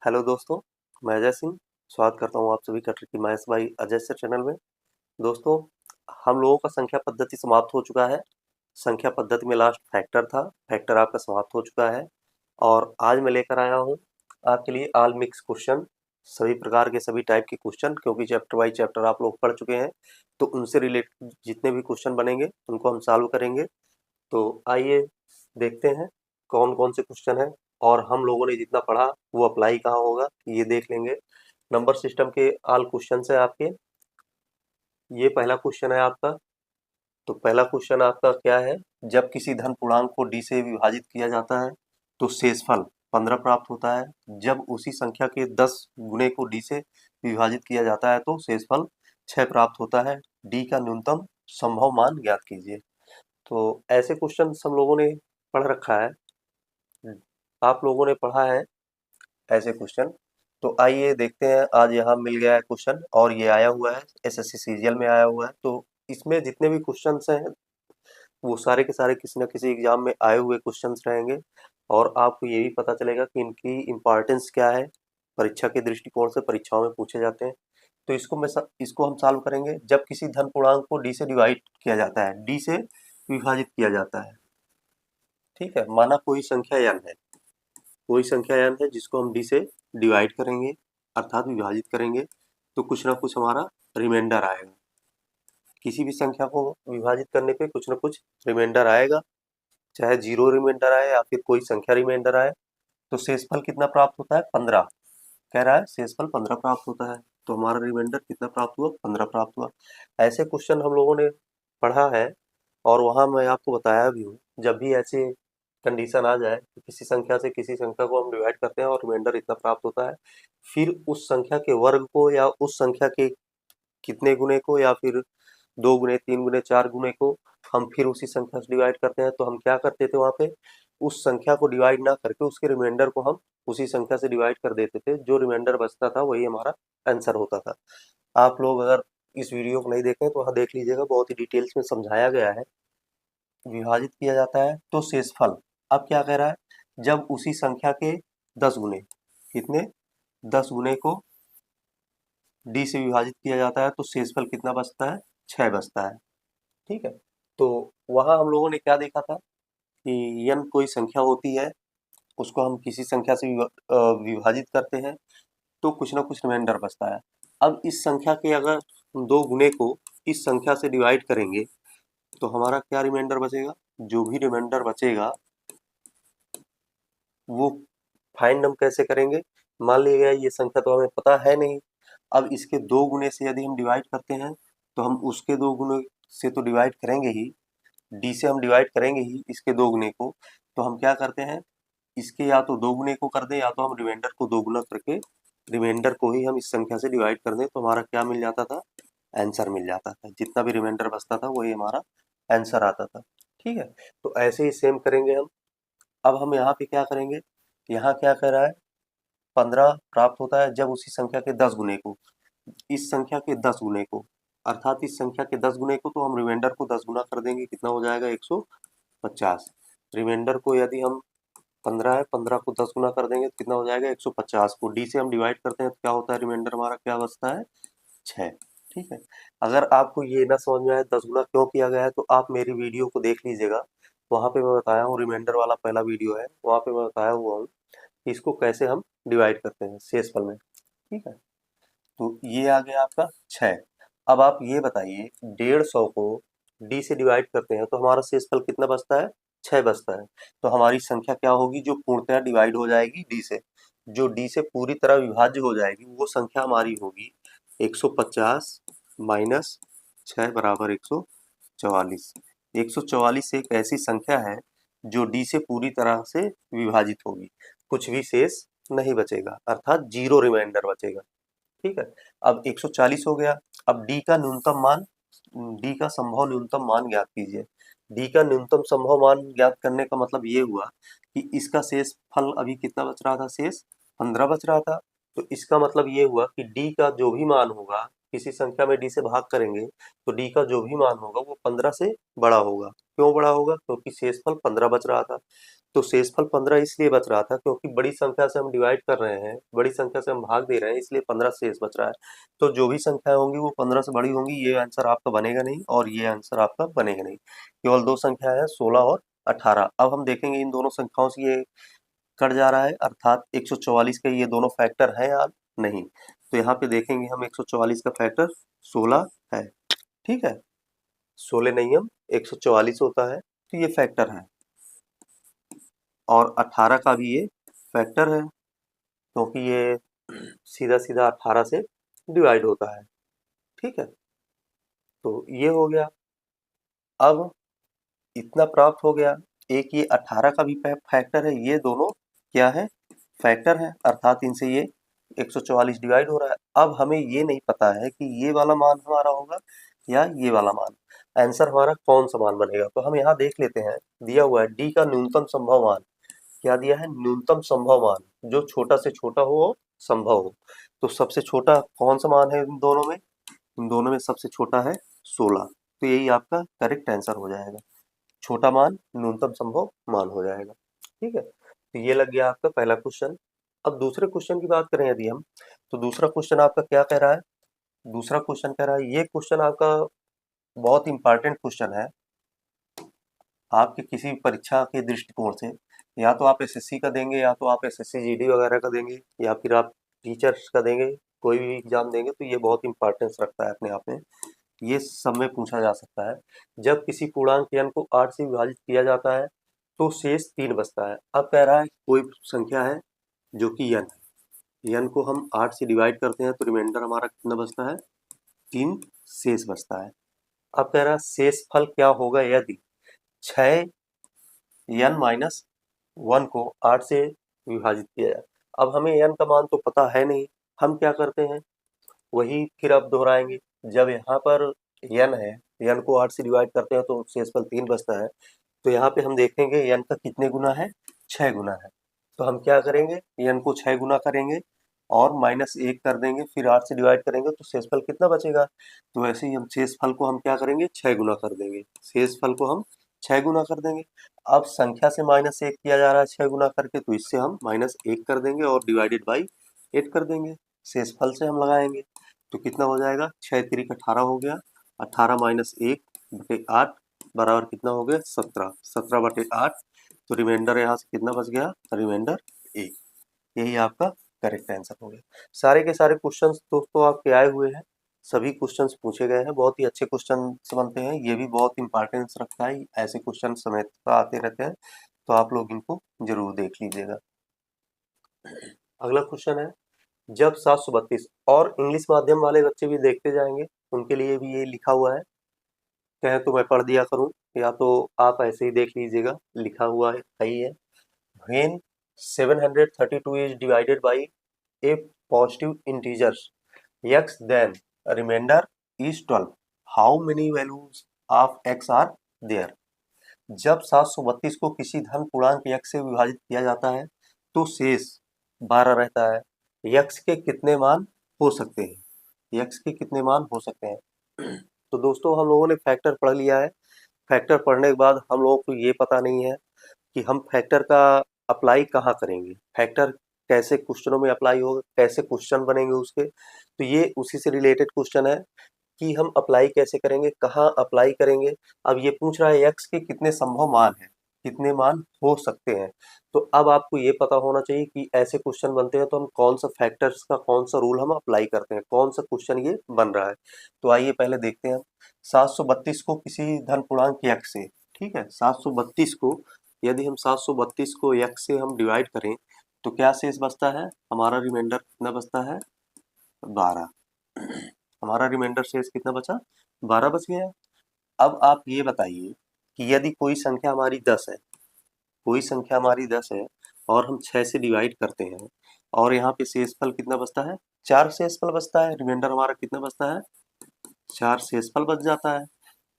Hello दोस्तों, मैं अजय सिंह स्वागत करता हूँ आप सभी का tricky maths by Ajay sir channel में। दोस्तों, हम लोगों का संख्या पद्धति समाप्त हो चुका है। संख्या पद्धति में लास्ट फैक्टर था, फैक्टर आपका समाप्त हो चुका है और आज मैं लेकर आया हूँ आपके लिए ऑल मिक्स क्वेश्चन, सभी प्रकार के सभी टाइप के क्वेश्चन, क्योंकि चैप्टर बाई चैप्टर आप लोग पढ़ चुके हैं तो उनसे रिलेटेड जितने भी क्वेश्चन बनेंगे उनको हम सॉल्व करेंगे। तो आइए देखते हैं कौन कौन से क्वेश्चन हैं और हम लोगों ने जितना पढ़ा वो अप्लाई कहाँ होगा ये देख लेंगे। नंबर सिस्टम के ऑल क्वेश्चन है आपके। ये पहला क्वेश्चन है आपका। तो पहला क्वेश्चन आपका क्या है, जब किसी धन पूर्णांक को डी से विभाजित किया जाता है तो शेषफल 15 प्राप्त होता है। जब उसी संख्या के 10 गुणे को डी से विभाजित किया जाता है तो शेषफल 6 प्राप्त होता है। डी का न्यूनतम संभव मान ज्ञात कीजिए। तो ऐसे क्वेश्चन हम लोगों ने पढ़ रखा है, आप लोगों ने पढ़ा है ऐसे क्वेश्चन। तो आइए देखते हैं, आज यहाँ मिल गया है क्वेश्चन और ये आया हुआ है एसएससी सीजीएल में आया हुआ है। तो इसमें जितने भी क्वेश्चंस हैं वो सारे के सारे किसी न किसी एग्जाम में आए हुए क्वेश्चंस रहेंगे और आपको ये भी पता चलेगा कि इनकी इम्पोर्टेंस क्या है, परीक्षा के दृष्टिकोण से परीक्षाओं में पूछे जाते हैं। तो इसको हम सॉल्व करेंगे। जब किसी धन पूर्णांक को डी से डिवाइड किया जाता है, डी से विभाजित किया जाता है, ठीक है, माना कोई संख्या n है, कोई संख्या n है जिसको हम डी से डिवाइड करेंगे अर्थात विभाजित करेंगे तो कुछ ना कुछ हमारा रिमाइंडर आएगा। किसी भी संख्या को विभाजित करने पे कुछ ना कुछ रिमाइंडर आएगा, चाहे जीरो रिमाइंडर आए या फिर कोई संख्या रिमाइंडर आए। तो शेषफल कितना प्राप्त होता है, 15 कह रहा है, शेषफल 15 प्राप्त होता है। तो हमारा रिमाइंडर कितना प्राप्त हुआ, 15 प्राप्त हुआ। ऐसे क्वेश्चन हम लोगों ने पढ़ा है और वहाँ मैं आपको बताया भी हूँ। जब भी ऐसे कंडीशन आ जाए कि किसी संख्या से किसी संख्या को हम डिवाइड करते हैं और रिमाइंडर इतना प्राप्त होता है, फिर उस संख्या के वर्ग को या उस संख्या के कितने गुणे को या फिर 2 गुणे 3 गुणे 4 गुणे को हम फिर उसी संख्या से डिवाइड करते हैं। तो हम क्या करते थे वहाँ पे, उस संख्या को डिवाइड ना करके उसके रिमाइंडर को हम उसी संख्या से डिवाइड कर देते थे। जो रिमाइंडर बचता था वही हमारा आंसर होता था। आप लोग अगर इस वीडियो को नहीं देखें तो वहाँ देख लीजिएगा, बहुत ही डिटेल्स में समझाया गया है। विभाजित किया जाता है तो शेषफल, अब क्या कह रहा है, जब उसी संख्या के 10 गुणे, कितने, 10 गुणे को डी से विभाजित किया जाता है तो शेषफल कितना बचता है, 6 बचता है। ठीक है। तो वहाँ हम लोगों ने क्या देखा था कि n कोई संख्या होती है, उसको हम किसी संख्या से विभाजित करते हैं तो कुछ ना कुछ रिमाइंडर बचता है। अब इस संख्या के अगर हम 2 गुणे को इस संख्या से डिवाइड करेंगे तो हमारा क्या रिमाइंडर बचेगा, जो भी रिमाइंडर बचेगा वो फाइंड हम कैसे करेंगे। मान लिया ये संख्या तो हमें पता है नहीं, अब इसके 2 गुणे से यदि हम डिवाइड करते हैं तो हम उसके 2 गुणे से तो डिवाइड करेंगे ही, डी से हम डिवाइड करेंगे ही इसके 2 गुणे को। तो हम क्या करते हैं, इसके या तो 2 गुणे को कर दें या तो हम रिमाइंडर को 2 गुना करके रिमाइंडर को ही हम इस संख्या से डिवाइड कर दें तो हमारा क्या मिल जाता था, आंसर मिल जाता था। जितना भी रिमाइंडर बचता था वही हमारा आंसर आता था। ठीक है। तो ऐसे ही सेम करेंगे हम। अब हम यहाँ पे क्या करेंगे, यहाँ क्या कह रहा है, 15 प्राप्त होता है जब उसी संख्या के 10 गुणे को, इस संख्या के 10 गुणे को अर्थात इस संख्या के 10 गुणे को, तो हम रिमाइंडर को 10 गुना कर देंगे, कितना हो जाएगा 150। रिमाइंडर को यदि हम 15 है, 15 को 10 गुना कर देंगे तो कितना हो जाएगा 150। को डी से हम डिवाइड करते हैं तो क्या होता है, रिमाइंडर हमारा क्या बचता है, 6। ठीक है। अगर आपको ये ना समझ में आए 10 गुना क्यों किया गया है तो आप मेरी वीडियो को देख लीजिएगा, वहाँ पे मैं बताया हूँ, रिमाइंडर वाला पहला वीडियो है, वहाँ पे मैं बताया हुआ हूँ कि इसको कैसे हम डिवाइड करते हैं शेषफल में। ठीक है। तो ये आ गया आपका 6। अब आप ये बताइए 150 को डी से डिवाइड करते हैं तो हमारा शेषफल कितना बचता है, 6 बचता है। तो हमारी संख्या क्या होगी जो पूर्णतः डिवाइड हो जाएगी डी से, जो डी से पूरी तरह विभाज्य हो जाएगी वो संख्या हमारी होगी 150 माइनस 6 बराबर 144। 144 एक ऐसी संख्या है जो डी से पूरी तरह से विभाजित होगी, कुछ भी शेष नहीं बचेगा अर्थात जीरो रिमाइंडर बचेगा। ठीक है। अब 140 हो गया। अब डी का न्यूनतम मान, डी का संभव न्यूनतम मान ज्ञात कीजिए। डी का न्यूनतम संभव मान ज्ञात करने का मतलब ये हुआ कि इसका शेष फल अभी कितना बच रहा था, शेष 15 बच रहा था। तो इसका मतलब ये हुआ कि डी का जो भी मान होगा, किसी संख्या में डी से भाग करेंगे तो डी का जो भी मान होगा वो 15 से बड़ा होगा। क्यों बड़ा होगा, क्योंकि शेषफल 15 बच रहा था। तो शेषफल 15 इसलिए बच रहा था क्योंकि बड़ी संख्या से हम डिवाइड कर रहे हैं, बड़ी संख्या से हम भाग दे रहे हैं, इसलिए 15 शेष बच रहा है। तो जो भी संख्याएं होंगी वो 15 से बड़ी होंगी, ये आंसर आपका बनेगा नहीं और ये आंसर आपका बनेगा नहीं। केवल दो संख्या है, 16 और 18। अब हम देखेंगे इन दोनों संख्याओं से ये कट जा रहा है, अर्थात 144 के ये दोनों फैक्टर है या नहीं। तो यहाँ पे देखेंगे हम 144 का फैक्टर 16 है, ठीक है। 16 नहीं, हम 144 होता है, तो ये फैक्टर है। और 18 का भी ये फैक्टर है, क्योंकि ये सीधा सीधा 18 से डिवाइड होता है, ठीक है। तो ये हो गया। अब इतना प्राप्त हो गया, एक ये 18 का भी फैक्टर है, ये दोनों क्या है, फैक्टर है, अर्थात इनसे ये 144 डिवाइड हो रहा है। अब हमें ये नहीं पता है कि ये वाला मान हमारा होगा या ये वाला मान, आंसर हमारा कौन सा मान बनेगा। तो हम यहाँ देख लेते हैं, दिया हुआ है डी का न्यूनतम संभव मान। क्या दिया है, न्यूनतम संभव मान, जो छोटा से छोटा हो, संभव हो। तो सबसे छोटा कौन सा मान है इन दोनों में, इन दोनों में सबसे छोटा है 16। तो यही आपका करेक्ट आंसर हो जाएगा, छोटा मान न्यूनतम संभव मान हो जाएगा, ठीक है। तो ये लग गया आपका पहला क्वेश्चन। अब दूसरे क्वेश्चन की बात करें यदि हम, तो दूसरा क्वेश्चन आपका क्या कह रहा है, दूसरा क्वेश्चन कह रहा है, ये क्वेश्चन आपका बहुत इंपॉर्टेंट क्वेश्चन है आपके किसी परीक्षा के दृष्टिकोण से। या तो आप एसएससी का देंगे, या तो आप एसएससी जीडी वगैरह का देंगे, या फिर आप टीचर्स का देंगे, कोई भी एग्जाम देंगे, तो ये बहुत इंपॉर्टेंस रखता है अपने आप में। ये सब में पूछा जा सकता है। जब किसी पूर्णांक n को 8 से विभाजित किया जाता है तो शेष 3 बचता है। अब कह रहा है कोई संख्या है जो कि n है, n को हम 8 से डिवाइड करते हैं तो रिमाइंडर हमारा कितना बचता है, 3 शेष बचता है। अब कह रहा है शेष फल क्या होगा यदि 6 n माइनस 1 को 8 से विभाजित किया जाए। अब हमें n का मान तो पता है नहीं, हम क्या करते हैं, वही फिर अब दोहराएंगे। जब यहाँ पर n है, n को 8 से डिवाइड करते हैं तो शेषफल 3 बचता है। तो यहाँ पे हम देखेंगे n का कितने गुना है, 6 गुना है। तो हम क्या करेंगे, n को 6 गुना करेंगे और -1 कर देंगे, फिर 8 से डिवाइड करेंगे तो शेषफल कितना बचेगा। तो वैसे ही हम शेषफल को हम क्या करेंगे, 6 गुना कर देंगे, शेषफल को हम 6 गुना कर देंगे। अब संख्या से -1 किया जा रहा है 6 गुना करके, तो इससे हम -1 कर देंगे और डिवाइडेड बाई 8 कर देंगे। शेषफल से हम लगाएंगे तो कितना हो जाएगा, 6 तिरिक 18 हो गया, 18 माइनस 1 बटे 8 बराबर कितना हो गया, 17, 17 बटे 8। तो रिमाइंडर यहाँ से कितना बच गया, रिमाइंडर 1। यही आपका करेक्ट आंसर हो गया। सारे के सारे क्वेश्चंस दोस्तों आपके आए हुए हैं, सभी क्वेश्चंस पूछे गए हैं, बहुत ही अच्छे क्वेश्चन बनते हैं। ये भी बहुत इंपॉर्टेंस रखता है, ऐसे क्वेश्चन समय पर आते रहते हैं, तो आप लोग इनको जरूर देख लीजिएगा। अगला क्वेश्चन है, जब 732, और इंग्लिश माध्यम वाले बच्चे भी देखते जाएंगे, उनके लिए भी ये लिखा हुआ है, कहें तो मैं पढ़ दिया करूं या तो आप ऐसे ही देख लीजिएगा, लिखा हुआ है सही है। When 732 is divided by a positive integers x, then remainder is 12. How many values of x are there? जब 732 को किसी धन पूर्णांक x से विभाजित किया जाता है तो शेष 12 रहता है। x के कितने मान हो सकते हैं, x के कितने मान हो सकते हैं। तो दोस्तों हम लोगों ने फैक्टर पढ़ लिया है। फैक्टर पढ़ने के बाद हम लोगों को ये पता नहीं है कि हम फैक्टर का अप्लाई कहाँ करेंगे, फैक्टर कैसे क्वेश्चनों में अप्लाई होगा, कैसे क्वेश्चन बनेंगे उसके। तो ये उसी से रिलेटेड क्वेश्चन है कि हम अप्लाई कैसे करेंगे, कहाँ अप्लाई करेंगे। अब ये पूछ रहा है एक्स के कितने संभव मान हैं, कितने मान हो सकते हैं। तो अब आपको ये पता होना चाहिए कि ऐसे क्वेश्चन बनते हैं तो हम कौन सा फैक्टर्स का कौन सा रूल हम अप्लाई करते हैं, कौन सा क्वेश्चन ये बन रहा है। तो आइए पहले देखते हैं। 732 को किसी धन पूर्णांक x से, ठीक है, 732 को यदि हम 732 को x से हम डिवाइड करें तो क्या शेष बचता है, हमारा रिमाइंडर कितना बचता है, 12। हमारा रिमाइंडर शेष कितना बचा, 12 बच गया। अब आप ये बताइए कि यदि कोई संख्या हमारी 10 है, कोई संख्या हमारी 10 है और हम 6 से डिवाइड करते हैं और यहाँ पे शेषफल कितना बचता है, 4 शेषफल बचता है, रिमाइंडर हमारा कितना बचता है, 4 शेषफल बच जाता है।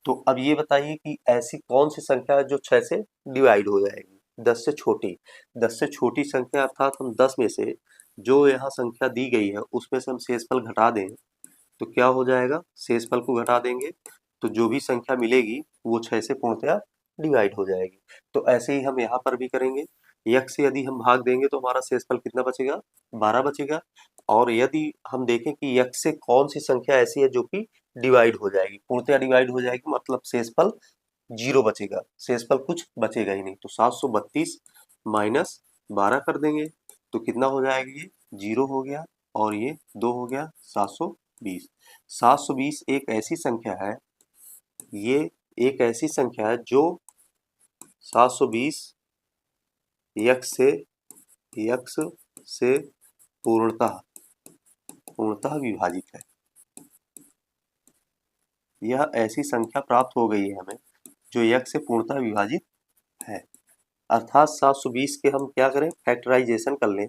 तो अब ये बताइए कि ऐसी कौन सी संख्या है जो 6 से डिवाइड हो जाएगी, 10 से छोटी। 10 से छोटी संख्या अर्थात हम 10 में से जो यहाँ संख्या दी गई है उसमें से हम शेषफल घटा दें तो क्या हो जाएगा, शेषफल को घटा देंगे तो जो भी संख्या मिलेगी वो 6 से पूर्णतया डिवाइड हो जाएगी। तो ऐसे ही हम यहाँ पर भी करेंगे। यक्स से यदि हम भाग देंगे तो हमारा शेषफल कितना बचेगा, 12 बचेगा। और यदि हम देखें कि यक्स से कौन सी संख्या ऐसी है जो कि डिवाइड हो जाएगी, पूर्णतः डिवाइड हो जाएगी, मतलब शेषफल 0 बचेगा, शेषफल कुछ बचेगा ही नहीं। तो 732 माइनस 12 कर देंगे तो कितना हो जाएगा, ये 0 हो गया और ये 2 हो गया, 720। 720 एक ऐसी संख्या है, ये एक ऐसी संख्या है जो 720 यक्स से पूर्णतः पूर्णतः विभाजित है। यह ऐसी संख्या प्राप्त हो गई है हमें जो यक्स से पूर्णतः विभाजित है। अर्थात 720 के हम क्या करें, फैक्टराइजेशन कर लें।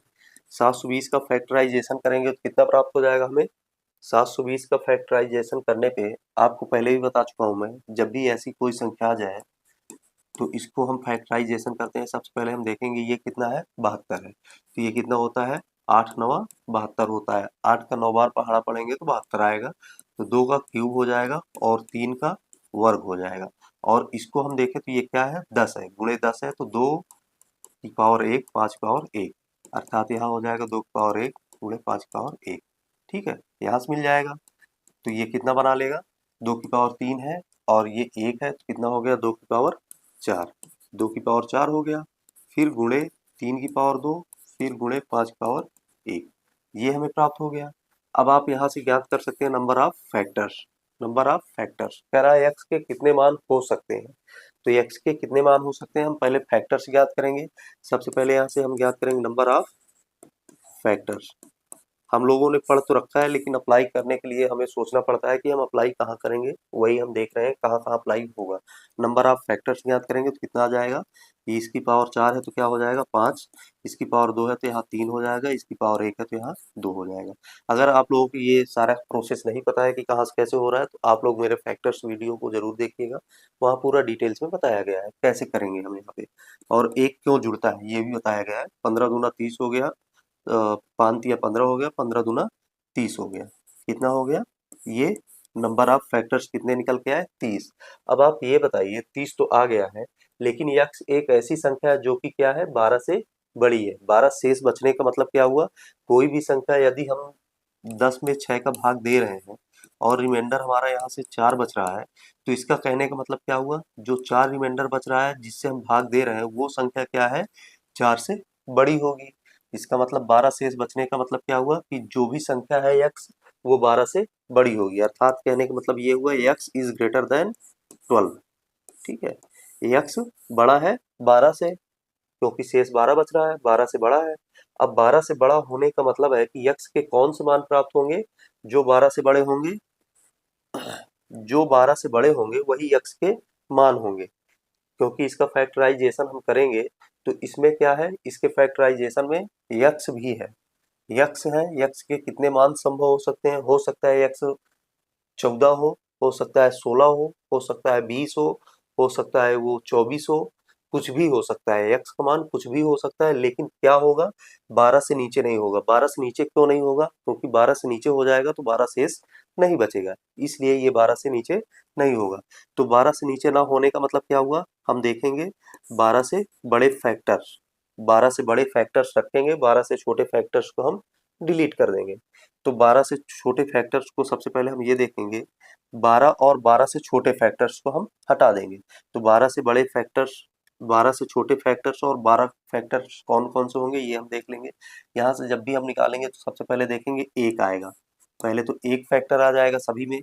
720 का फैक्टराइजेशन करेंगे तो कितना प्राप्त हो जाएगा हमें। 720 का फैक्टराइजेशन करने पे आपको पहले भी बता चुका हूं मैं, जब भी ऐसी कोई संख्या आ जाए तो इसको हम फैक्टराइजेशन करते हैं। सबसे पहले हम देखेंगे ये कितना है, 72 है। तो ये कितना होता है, 8 9 72 होता है। 8 का 9 बार पहाड़ा पड़ेंगे तो 72 आएगा। तो 2 का क्यूब हो जाएगा और 3 का वर्ग हो जाएगा। और इसको हम देखें तो ये क्या है, 10 है, गुणे 10 है, तो 2 की पावर 1 5 की पावर 1, अर्थात यहाँ हो जाएगा 2 की पावर 1 गुणे 5 की पावर 1। ठीक है, यहाँ से मिल जाएगा। तो ये कितना बना लेगा, 2 की पावर 3 है और ये 1 है, तो कितना हो गया, 2 की पावर 4। 2 की पावर 4 हो गया, फिर गुणे 3 की पावर 2, फिर गुणे 5 की पावर 1। ये हमें प्राप्त हो गया। अब आप यहाँ से ज्ञात कर सकते हैं number of factors. Number of factors कह रहा है एक्स के कितने मान हो सकते हैं। तो एक्स के कितने मान हो सकते हैं, हम पहले फैक्टर्स ज्ञात करेंगे। सबसे पहले यहाँ से हम ज्ञात करेंगे नंबर ऑफ फैक्टर्स। हम लोगों ने पढ़ तो रखा है लेकिन अप्लाई करने के लिए हमें सोचना पड़ता है कि हम अप्लाई कहाँ करेंगे, वही हम देख रहे हैं कहाँ कहाँ अप्लाई होगा। नंबर ऑफ फैक्टर्स ज्ञात करेंगे तो कितना आ जाएगा, ये इसकी पावर 4 है तो क्या हो जाएगा 5, इसकी पावर 2 है तो यहाँ 3 हो जाएगा, इसकी पावर 1 है तो यहाँ 2 हो जाएगा। अगर आप लोगों को ये सारा प्रोसेस नहीं पता है कि कहाँ से कैसे हो रहा है तो आप लोग मेरे फैक्टर्स वीडियो को जरूर देखिएगा, वहाँ पूरा डिटेल्स में बताया गया है कैसे करेंगे हम यहाँ पे। और एक क्यों जुड़ता है ये भी बताया गया है। 15 दूना 30 हो गया, 5 या 15 हो गया, 15 दूना 30 हो गया, कितना हो गया, ये नंबर ऑफ फैक्टर्स कितने निकल के आए, 30। अब आप ये बताइए 30 तो आ गया है, लेकिन यक्स एक ऐसी संख्या है जो कि क्या है, 12 से बड़ी है। 12 शेष बचने का मतलब क्या हुआ, कोई भी संख्या यदि हम 10 में 6 का भाग दे रहे हैं और रिमाइंडर हमारा यहाँ से 4 बच रहा है, तो इसका कहने का मतलब क्या हुआ, जो 4 रिमाइंडर बच रहा है जिससे हम भाग दे रहे हैं वो संख्या क्या है, 4 से बड़ी होगी। इसका मतलब 12 शेष बचने का मतलब क्या हुआ कि जो भी संख्या है यक्स वो 12 से बड़ी होगी। अर्थात कहने का मतलब ये हुआ यक्स इज ग्रेटर देन 12। ठीक है, यक्स बड़ा है 12 से, क्योंकि शेष 12 बच रहा है, 12 से बड़ा है। अब 12 से बड़ा होने का मतलब है कि यक्स के कौन से मान प्राप्त होंगे, जो 12 से बड़े होंगे, जो 12 से बड़े होंगे वही यक्स के मान होंगे। क्योंकि इसका फैक्टराइजेशन हम करेंगे तो इसमें क्या है, इसके फैक्टराइजेशन में यक्स भी है। यक्स है, यक्स के कितने मान संभव हो सकते हैं, हो सकता है यक्स 14 हो सकता है 16 हो सकता है 20 हो सकता है वो 24 हो, कुछ भी हो सकता है, यक्स का मान कुछ भी हो सकता है, लेकिन क्या होगा, 12 से नीचे नहीं होगा। 12 से नीचे क्यों नहीं होगा, क्योंकि 12 से नीचे हो जाएगा तो 12 शेष नहीं बचेगा, इसलिए ये 12 से नीचे नहीं होगा। तो 12 से नीचे ना होने का मतलब क्या हुआ, हम देखेंगे 12 से बड़े फैक्टर्स, 12 से बड़े फैक्टर्स रखेंगे, 12 से छोटे फैक्टर्स को हम डिलीट कर देंगे। तो 12 से छोटे फैक्टर्स को सबसे पहले हम ये देखेंगे, 12 और 12 से छोटे फैक्टर्स को हम हटा देंगे। तो 12 से बड़े फैक्टर्स, 12 से छोटे फैक्टर्स और 12 फैक्टर्स कौन कौन से होंगे ये हम देख लेंगे। यहाँ से जब भी हम निकालेंगे तो सबसे पहले देखेंगे एक आएगा, पहले तो एक फैक्टर आ जाएगा सभी में,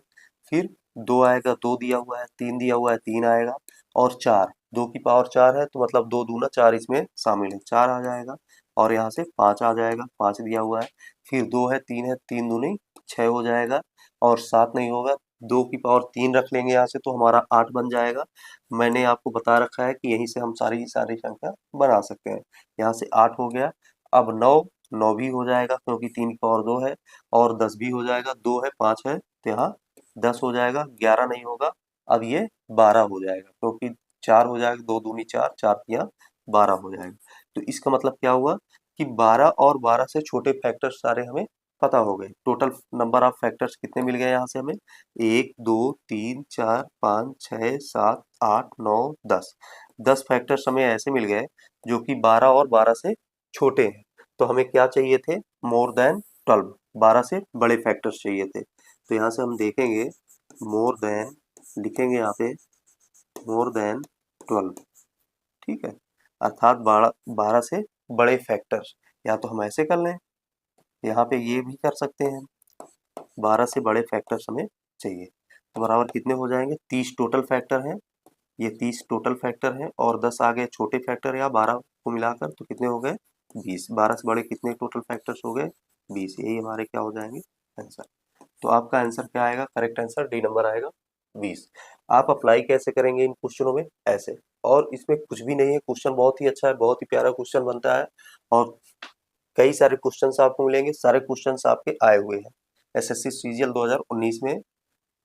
फिर 2 आएगा, 2 दिया हुआ है, 3 दिया हुआ है, 3 आएगा, और 4, 2 की पावर 4 है तो मतलब 2 दूना 4 इसमें शामिल है, 4 आ जाएगा। और यहाँ से 5 आ जाएगा, 5 दिया हुआ है, फिर 2 है, 3 है, 3 दूनी 6 हो जाएगा, और 7 नहीं होगा, 2 की पावर 3 रख लेंगे यहाँ से तो हमारा 8 बन जाएगा। मैंने आपको बता रखा है कि यहीं से हम सारी की सारी संख्या बना सकते हैं। यहाँ से 8 हो गया, अब 9, 9 भी हो जाएगा क्योंकि 3 की पावर 2 है, और 10 भी हो जाएगा, 2 है 5 है तो यहाँ 10 हो जाएगा, 11 नहीं होगा, अब ये 12 हो जाएगा क्योंकि 4 हो जाएगा, 2 दूनी 4, 4 तिया 12 हो जाएगा। तो इसका मतलब क्या हुआ कि 12 और 12 से छोटे फैक्टर्स सारे हमें पता हो गए। टोटल नंबर ऑफ फैक्टर्स कितने मिल गए यहाँ से हमें? 1 2 3 4 5 6 7 8 9 10। 10 फैक्टर्स हमें ऐसे मिल गए जो कि 12 और 12 से छोटे हैं। तो हमें क्या चाहिए थे? मोर देन 12, 12 से बड़े फैक्टर्स चाहिए थे। तो यहाँ से हम देखेंगे मोर देन, लिखेंगे यहाँ पे मोर देन 12, ठीक है, अर्थात 12 12 से बड़े फैक्टर्स। या तो हम ऐसे कर लें, यहाँ पे ये भी कर सकते हैं, 12 से बड़े फैक्टर्स हमें चाहिए। तो बराबर कितने हो जाएंगे? 30 टोटल फैक्टर हैं, ये 30 टोटल फैक्टर हैं और 10 आ गए छोटे फैक्टर या 12 को मिलाकर, तो कितने हो गए? 20। 12 से बड़े कितने टोटल फैक्टर्स हो गए? 20। यही हमारे क्या हो जाएंगे? आंसर। तो आपका आंसर क्या आएगा? करेक्ट आंसर डी नंबर आएगा, 20। आप अप्लाई कैसे करेंगे इन क्वेश्चनों में? ऐसे। और इसमें कुछ भी नहीं है, क्वेश्चन बहुत ही अच्छा है, बहुत ही प्यारा क्वेश्चन बनता है और कई सारे क्वेश्चंस आपको मिलेंगे। सारे क्वेश्चंस आपके आए हुए हैं एसएससी सीजीएल 2019 में,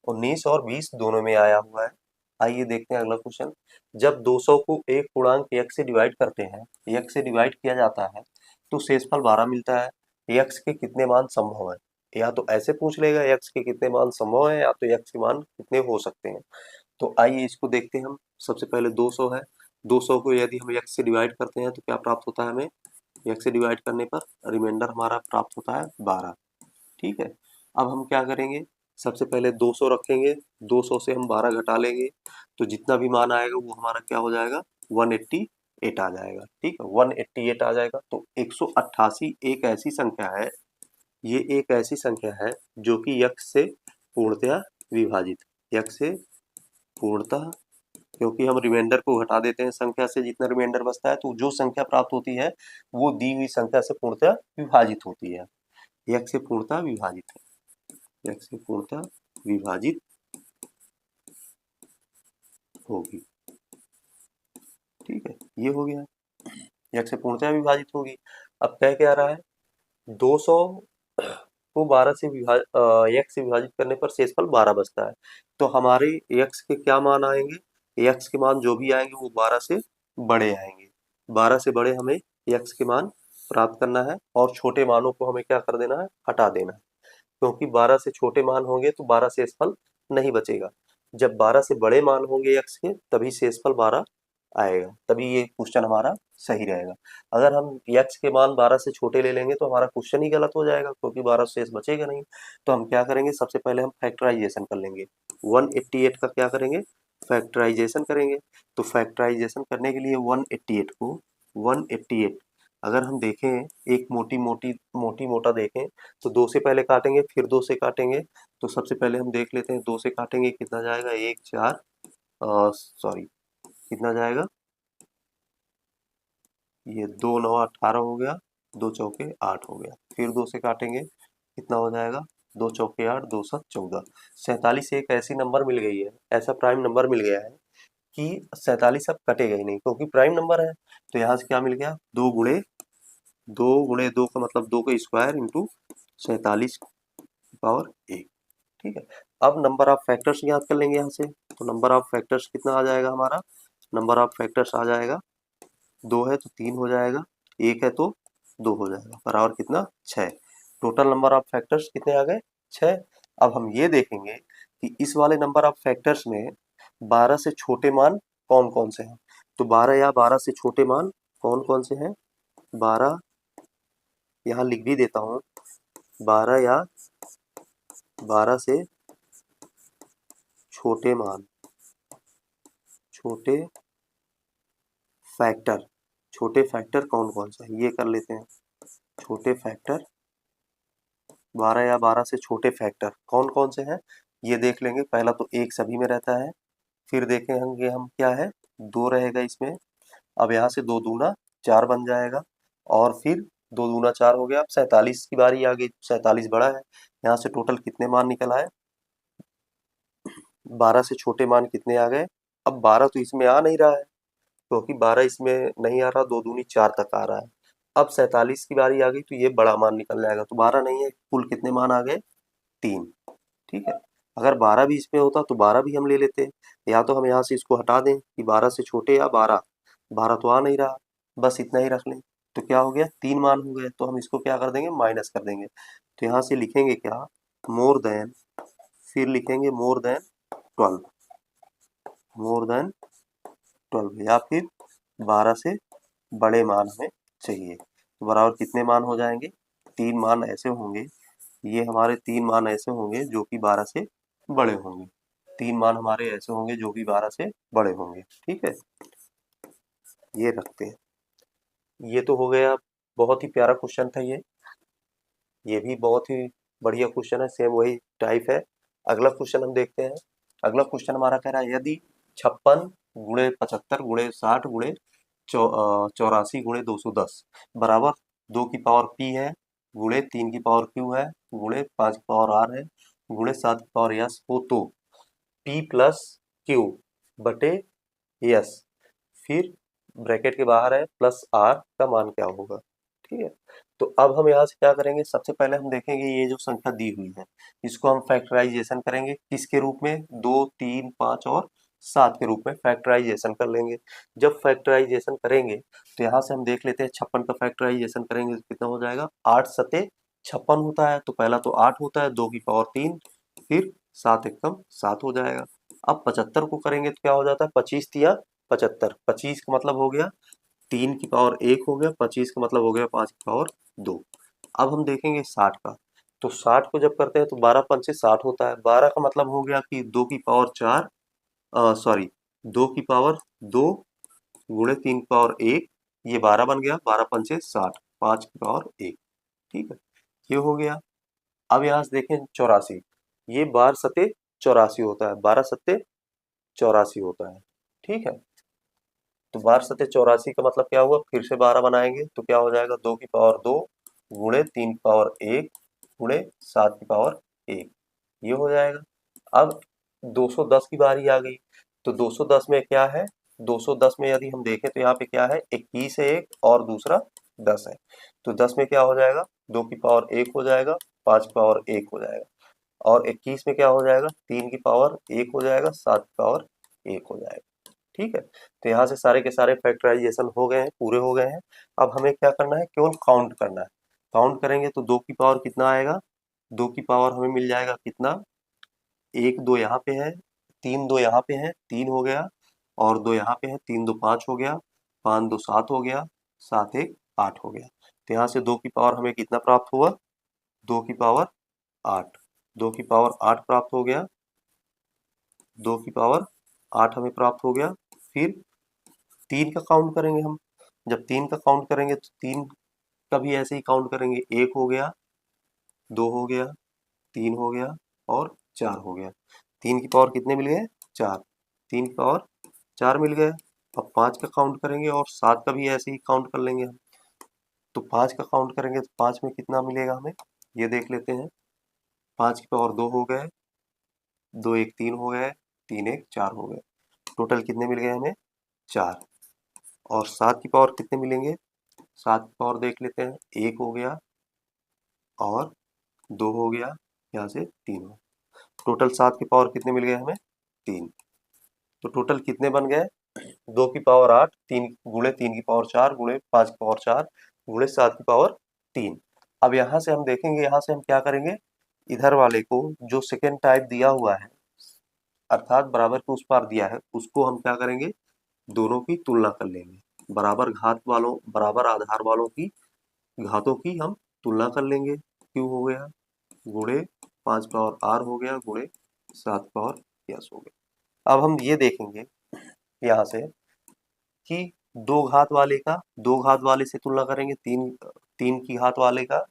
19 और 20 दोनों में आया हुआ है। आइए देखते हैं अगला क्वेश्चन। जब 200 को एक पूर्णांक x से डिवाइड करते हैं, x से डिवाइड किया जाता है तो शेषफल 12 मिलता है। x के कितने मान संभव है? या तो ऐसे पूछ लेगा x के कितने मान संभव है, या तो x के मान कितने हो सकते हैं। तो आइए इसको देखते हैं हम। सबसे पहले 200 है, 200 को यदि हम x से डिवाइड करते हैं तो क्या प्राप्त होता है हमें? x से डिवाइड करने पर रिमाइंडर हमारा प्राप्त होता है 12, ठीक है। अब हम क्या करेंगे? सबसे पहले 200 रखेंगे, 200 से हम 12 घटा लेंगे तो जितना भी मान आएगा वो हमारा क्या हो जाएगा? 188 आ जाएगा, ठीक है, 188 आ जाएगा। तो 188 एक ऐसी संख्या है, ये एक ऐसी संख्या है जो कि यक्ष से पूर्णतया विभाजित, यक्ष से पूर्णतः, क्योंकि हम रिमाइंडर को घटा देते हैं संख्या से, जितना रिमाइंडर बचता है तो जो संख्या प्राप्त होती है वो दी हुई संख्या से पूर्णतः विभाजित होती है, यक्ष से पूर्णतः विभाजित है, यक्ष से पूर्णतः विभाजित होगी, ठीक है, ये हो गया, यक्ष से पूर्णतः विभाजित होगी। अब कह रहा है 200 को 12 से यक्ष से विभाजित करने पर शेषफल 12 बचता है। तो हमारे यक्ष के क्या मान आएंगे? यक्ष के मान जो भी आएंगे वो 12 से बड़े आएंगे। 12 से बड़े हमें यक्ष के मान प्राप्त करना है और छोटे मानों को हमें क्या कर देना है? हटा देना है, क्योंकि 12 से छोटे मान होंगे तो 12 शेषफल नहीं बचेगा। जब 12 से बड़े मान होंगे यक्ष के तभी शेषफल 12 आएगा, तभी ये क्वेश्चन हमारा सही रहेगा। अगर हम यक्ष के मान 12 से छोटे ले लेंगे तो हमारा क्वेश्चन ही गलत हो जाएगा, क्योंकि 12 शेष बचेगा नहीं। तो हम क्या करेंगे? सबसे पहले हम फैक्टराइजेशन कर लेंगे। 188 का क्या करेंगे? फैक्टराइजेशन करेंगे। तो फैक्टराइजेशन करने के लिए 188 को 188 अगर हम देखें, एक मोटी मोटा देखें तो 2 से पहले काटेंगे फिर 2 से काटेंगे। तो सबसे पहले हम देख लेते हैं 2 से काटेंगे कितना जाएगा? 1 4 सॉरी कितना जाएगा? ये 2 9 18 हो गया, 2 चौके 8 हो गया। फिर 2 से काटेंगे कितना हो जाएगा? 2 चौके 8, 2 7 14। 47 एक ऐसी नंबर मिल गई है, ऐसा प्राइम नंबर मिल गया है कि 47 अब कटेगा ही नहीं, क्योंकि प्राइम नंबर है। तो यहाँ से क्या मिल गया? 2 गुणे 2 का मतलब 2 का स्क्वायर इंटू 47 पावर 1, ठीक है। अब नंबर ऑफ फैक्टर्स याद कर लेंगे यहाँ से। तो नंबर ऑफ फैक्टर्स कितना आ जाएगा हमारा? नंबर ऑफ फैक्टर्स आ जाएगा, 2 है तो 3 हो जाएगा, 1 है तो 2 हो जाएगा, बराबर कितना? 6। टोटल नंबर ऑफ फैक्टर्स कितने आ गए? 6। अब हम ये देखेंगे कि इस वाले नंबर ऑफ फैक्टर्स में 12 से छोटे मान कौन कौन से हैं। तो 12 या 12 से छोटे मान कौन कौन से हैं? 12 यहाँ लिख भी देता हूँ, 12 या 12 से छोटे मान, छोटे फैक्टर, छोटे फैक्टर कौन कौन से हैं ये कर लेते हैं। छोटे फैक्टर 12 या 12 से छोटे फैक्टर कौन कौन से हैं ये देख लेंगे। पहला तो एक सभी में रहता है, फिर देखेंगे हम क्या है, 2 रहेगा इसमें। अब यहाँ से 2 दूना 4 बन जाएगा, और फिर 2 दूना 4 हो गया। अब 47 की बारी आ गई, 47 बड़ा है। यहाँ से टोटल कितने मान निकल आए? 12 से छोटे मान कितने आ गए? अब 12 तो इसमें आ नहीं रहा है, क्योंकि 12 इसमें नहीं आ रहा, 2 दूनी 4 तक आ रहा है। अब 47 की बारी आ गई तो ये बड़ा मान निकल जाएगा, तो 12 नहीं है, कुल कितने मान आ गए? 3, ठीक है। अगर 12 भी इसमें होता तो 12 भी हम ले लेते, या तो हम यहाँ से इसको हटा दें कि 12 से छोटे या 12, 12 तो आ नहीं रहा, बस इतना ही रख लें। तो क्या हो गया, 3 मान हो गए, तो हम इसको क्या कर देंगे, माइनस कर देंगे। तो यहाँ से लिखेंगे क्या, मोर देन, फिर लिखेंगे मोर देन 12, मोर देन 12 या फिर 12 से बड़े मान हमें चाहिए। तो बराबर कितने मान हो जाएंगे, 3 मान ऐसे होंगे, ये हमारे 3 मान ऐसे होंगे जो कि 12 से बड़े होंगे, 3 मान हमारे ऐसे होंगे जो कि 12 से बड़े होंगे। ठीक है, ये रखते हैं। ये तो हो गया, बहुत ही प्यारा क्वेश्चन था ये भी बहुत ही बढ़िया क्वेश्चन है, सेम वही टाइप है। अगला क्वेश्चन हम देखते हैं। अगला क्वेश्चन हमारा कह रहा है, यदि 56 गुणे 75 गुणे 60 गुणे 84 गुणे 210 बराबर 2 की पावर पी है, गुणे 3 की पावर क्यू है, गुणे 5 की पावर आर है, गुणे 7 की पावर यस हो, तो पी प्लस क्यू बटे यस, फिर ब्रैकेट के बाहर है प्लस आर का मान क्या होगा। ठीक है, तो अब हम यहाँ से क्या करेंगे, सबसे पहले हम देखेंगे ये जो संख्या दी हुई है इसको हम फैक्टराइजेशन करेंगे, किसके रूप में, 2, 3, 5 और 7 के रूप में फैक्टराइजेशन कर लेंगे। जब फैक्टराइजेशन करेंगे तो यहाँ से हम देख लेते हैं, 56 का फैक्टराइजेशन करेंगे तो कितना हो जाएगा, 8 सते 56 होता है, तो पहला तो 8 होता है, 2 की पावर 3, फिर 7 एकम 7 हो जाएगा। अब 75 को करेंगे तो क्या हो जाता है, 25 तिया 75, 25 का मतलब हो गया 3 की पावर 1 हो गया, 25 का मतलब हो गया 5 की पावर 2। अब हम देखेंगे 60 का, तो 60 को जब करते हैं तो 12 पंचे 60 होता है, 12 का मतलब हो गया कि 2 की पावर 4, सॉरी 2 की पावर 2 गुणे 3 की पावर 1, ये 12 बन गया, 12 पंचे 60, 5 की पावर 1। ठीक है, ये हो गया। अब यहाँ से देखें 84, ये 12 सते 84 होता है, 12 सत्ते 84 होता है। ठीक है, तो 12 सत्ते 84 का मतलब क्या हुआ, फिर से 12 बनाएंगे तो क्या हो जाएगा, 2 की पावर 2 गुणे 3 की पावर 1 गुणे 7 की पावर 1, ये हो जाएगा। अब 210 की बारी आ गई, तो 210 में क्या है, 210 में यदि हम देखें तो यहाँ पे क्या है, 21 है एक और दूसरा 10 है, तो 10 में क्या हो जाएगा, 2 की पावर 1 हो जाएगा, 5 की पावर 1 हो जाएगा, और 21 में क्या हो जाएगा, 3 की पावर 1 हो जाएगा, 7 की पावर 1 हो जाएगा। ठीक है, तो यहाँ से सारे के सारे फैक्टराइजेशन हो गए हैं, पूरे हो गए हैं। अब हमें क्या करना है, केवल काउंट करना है। काउंट करेंगे तो 2 की पावर कितना आएगा, 2 की पावर हमें मिल जाएगा कितना, 1 2 यहाँ पे है, 3 2 यहाँ पे है, 3 हो गया, और 2 यहाँ पे है, 3 2 5 हो गया, 5 2 7 हो गया, 7 1 8 हो गया। तो यहाँ से 2 की पावर हमें कितना प्राप्त हुआ, 2 की पावर 8, 2 की पावर 8 प्राप्त हो गया, 2 की पावर 8 हमें प्राप्त हो गया। फिर 3 का काउंट करेंगे हम, जब 3 का काउंट करेंगे तो 3 का भी ऐसे ही काउंट करेंगे, 1 हो गया, 2 हो गया, 3 हो गया और 4 हो गया। 3 की पावर कितने मिल गए, 4, 3 की पावर 4 मिल गए। अब 5 का काउंट करेंगे और 7 का भी ऐसे ही काउंट कर लेंगे हम, तो 5 का काउंट करेंगे तो 5 में कितना मिलेगा हमें, ये देख लेते हैं। 5 की पावर 2 हो गए, 2 1 3 हो गए, 3 1 4 हो गए, टोटल कितने मिल गए हमें, 4। और 7 की पावर कितने मिलेंगे, 7 की पावर देख लेते हैं, 1 हो गया और 2 हो गया, यहाँ से 3 हो, टोटल 7 की पावर कितने मिल गए हमें, 3। तो टोटल कितने बन गए, 2 की पावर 8, 3 गुणे 3 की पावर 4 गुणे 5 की पावर 4 गुणे 7 की पावर 3। अब यहाँ से हम देखेंगे, यहाँ से हम क्या करेंगे, इधर वाले को जो सेकेंड टाइप दिया हुआ है अर्थात बराबर के उस पार दिया है, उसको हम क्या करेंगे, दोनों की तुलना कर लेंगे, बराबर घात वालों, बराबर आधार वालों की घातों की हम तुलना कर लेंगे। क्यू हो गया गुणे 5 पावर आर हो गया गुणे 7 पावर यस हो गया। अब हम ये देखेंगे यहाँ से कि दो घात वाले का दो घात वाले से तुलना करेंगे, तीन तीन की घात वाले का,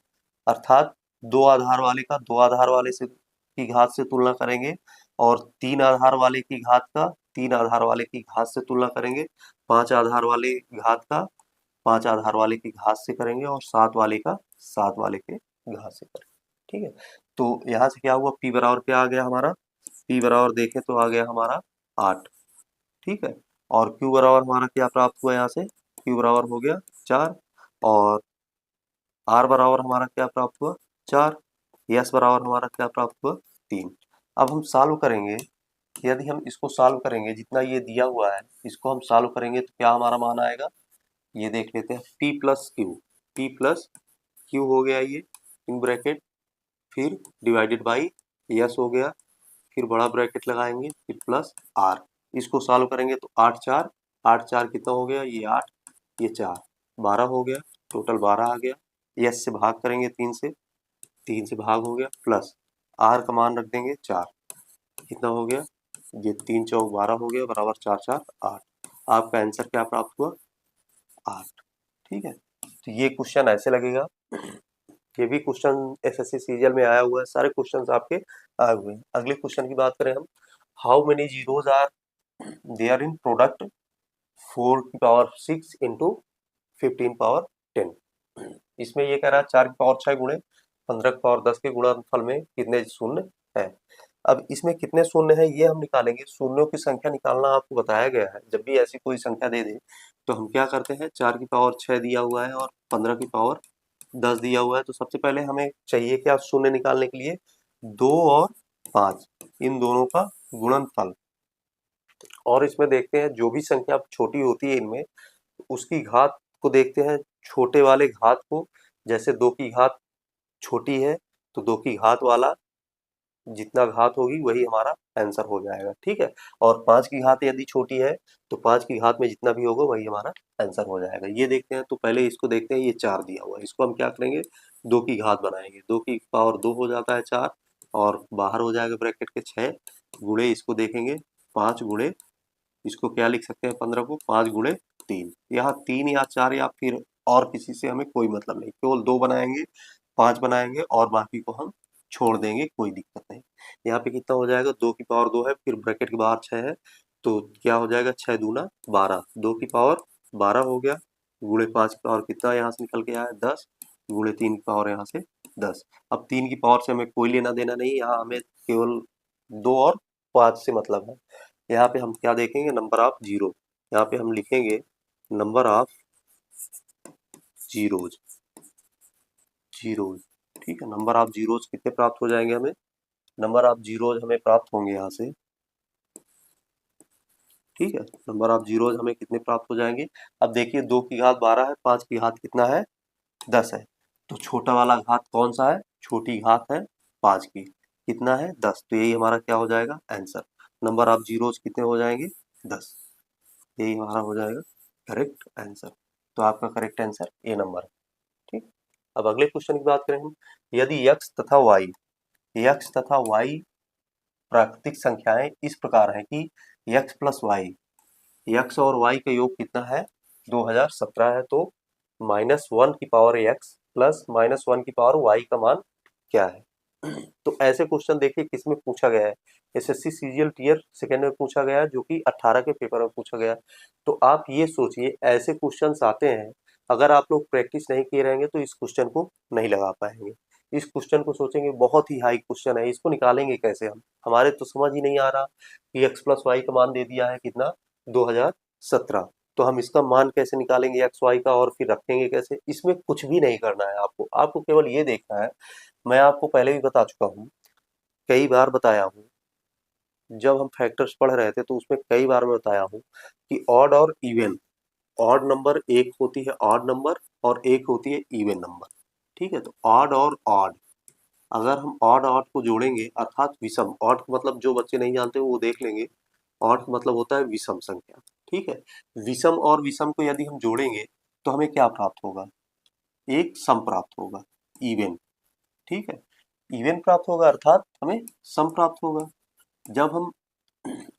अर्थात दो आधार वाले का दो आधार वाले से की घात से तुलना करेंगे, और तीन आधार वाले की घात का तीन आधार वाले की घात से तुलना करेंगे, पांच आधार वाले घात का पांच आधार वाले की घात से करेंगे, और सात वाले का सात वाले के घात से करेंगे। ठीक है, तो यहाँ से क्या हुआ, पी बराबर क्या आ गया हमारा, पी बराबर देखें तो आ गया हमारा 8। ठीक है, और क्यू बराबर हमारा क्या प्राप्त हुआ, यहाँ से क्यू बराबर हो गया 4, और आर बराबर हमारा क्या प्राप्त हुआ 4, एस बराबर हमारा क्या प्राप्त हुआ 3। अब हम सॉल्व करेंगे, यदि हम इसको सॉल्व करेंगे, जितना ये दिया हुआ है इसको हम सॉल्व करेंगे तो क्या हमारा मान आएगा, ये देख लेते हैं p प्लस क्यू हो गया ये इन ब्रैकेट, फिर डिवाइडेड बाई यस हो गया, फिर बड़ा ब्रैकेट लगाएंगे, फिर प्लस आर। इसको सॉल्व करेंगे तो 8 कितना हो गया, ये 8 ये 4 12 हो गया, टोटल 12 आ गया। यस से भाग करेंगे 3 से भाग हो गया, प्लस आर का मान रख देंगे 4, कितना हो गया, ये 3 चौक 12 हो गया, बराबर 4 4 8। आपका आंसर क्या प्राप्त हुआ, 8। ठीक है, तो ये क्वेश्चन ऐसे लगेगा। ये भी क्वेश्चन एसएससी सीजीएल में आया हुआ है, सारे क्वेश्चंस आपके आए हुए हैं। अगले क्वेश्चन की बात करें हम, how many zeros are there in product 4 की पावर 6 इंटू 15 पावर 10। इसमें ये कह रहा है 4 की पावर 6 गुणे 15 की पावर 10 के गुणनफल में कितने शून्य है। अब इसमें कितने शून्य है ये हम निकालेंगे। शून्यों की संख्या निकालना आपको बताया गया है। जब भी ऐसी कोई संख्या दे दे तो हम क्या करते हैं, 4 की पावर 6 दिया हुआ है और 15 की पावर 10 दिया हुआ है, तो सबसे पहले हमें चाहिए क्या शून्य निकालने के लिए, 2 और 5 इन दोनों का गुणनफल। और इसमें देखते हैं जो भी संख्या छोटी होती है इनमें, उसकी घात को देखते हैं, छोटे वाले घात को। जैसे 2 की घात छोटी है तो 2 की घात वाला जितना घात होगी वही हमारा आंसर हो जाएगा। ठीक है, और 5 की घात यदि छोटी है तो 5 की घात में जितना भी होगा वही हमारा आंसर हो जाएगा। ये देखते हैं, तो पहले इसको देखते हैं, ये 4 दिया हुआ है, इसको हम क्या करेंगे, 2 की घात बनाएंगे। 2 की पावर 2 हो जाता है 4, और बाहर हो जाएगा ब्रैकेट के 6 गुणे, इसको देखेंगे 5 गुणे, इसको क्या लिख सकते हैं 15 को 5 गुणे 3। यहाँ 3 या 4 या फिर और किसी से हमें कोई मतलब नहीं, केवल 2 बनाएंगे, 5 बनाएंगे और बाकी को हम छोड़ देंगे, कोई दिक्कत नहीं। यहाँ पे कितना हो जाएगा, 2 की पावर 2 है, फिर ब्रैकेट के बाहर 6 है, तो क्या हो जाएगा 6 दूना 12, 2 की पावर 12 हो गया, गुणे 5 की पावर कितना यहाँ से निकल के आया 10, गुणे 3 की पावर यहाँ से 10। अब 3 की पावर से हमें कोई लेना देना नहीं, यहाँ हमें केवल 2 और 5 से मतलब है। यहाँ पे हम क्या देखेंगे, नंबर ऑफ जीरो। यहाँ पे हम लिखेंगे नंबर ऑफ जीरोज। ठीक है, नंबर ऑफ जीरोज कितने प्राप्त हो जाएंगे हमें, नंबर ऑफ जीरोज हमें प्राप्त होंगे यहाँ से। ठीक है, नंबर ऑफ जीरोज हमें कितने प्राप्त हो जाएंगे। अब देखिए 2 की घात 12 है, 5 की घात कितना है 10 है, तो छोटा वाला घात कौन सा है, छोटी घात है 5 की, कितना है 10, तो यही हमारा क्या हो जाएगा आंसर। नंबर ऑफ जीरोज कितने हो जाएंगे 10, यही हमारा हो जाएगा करेक्ट आंसर। तो आपका करेक्ट आंसर ए नंबर है। ठीक, अब अगले क्वेश्चन की बात करें हम, यदि x तथा y प्राकृतिक संख्याएं इस प्रकार है कि x प्लस वाई, x और y का योग कितना है 2017 है, तो -1 की पावर x प्लस -1 की पावर y का मान क्या है। तो ऐसे क्वेश्चन देखिए किसमें पूछा गया है, एसएससी सीजीएल टियर सेकेंड में पूछा गया है, जो कि 18 के पेपर में पूछा गया है। तो आप ये सोचिए ऐसे क्वेश्चंस आते हैं, अगर आप लोग प्रैक्टिस नहीं किए रहेंगे तो इस क्वेश्चन को नहीं लगा पाएंगे। इस क्वेश्चन को सोचेंगे बहुत ही हाई क्वेश्चन है, इसको निकालेंगे कैसे हम, हमारे तो समझ ही नहीं आ रहा कि x प्लस वाई का मान दे दिया है कितना 2017, तो हम इसका मान कैसे निकालेंगे एक्स वाई का, और फिर रखेंगे कैसे। इसमें कुछ भी नहीं करना है आपको, आपको केवल ये देखना है, मैं आपको पहले भी बता चुका हूँ, कई बार बताया हूँ, जब हम फैक्टर्स पढ़ रहे थे तो उसमें कई बार मैं बताया हूँ कि ऑड और इवन, ऑड नंबर एक होती है ऑड नंबर और एक होती है इवन नंबर। ठीक है, तो ऑड और ऑड, अगर हम ऑड ऑड को जोड़ेंगे अर्थात विषम, ऑड मतलब जो बच्चे नहीं जानते वो देख लेंगे, ऑड मतलब होता है विषम संख्या। ठीक है, विषम और विषम को यदि हम जोड़ेंगे तो हमें क्या प्राप्त होगा, एक सम प्राप्त होगा, इवन। ठीक है, इवन प्राप्त होगा अर्थात हमें सम प्राप्त होगा। जब हम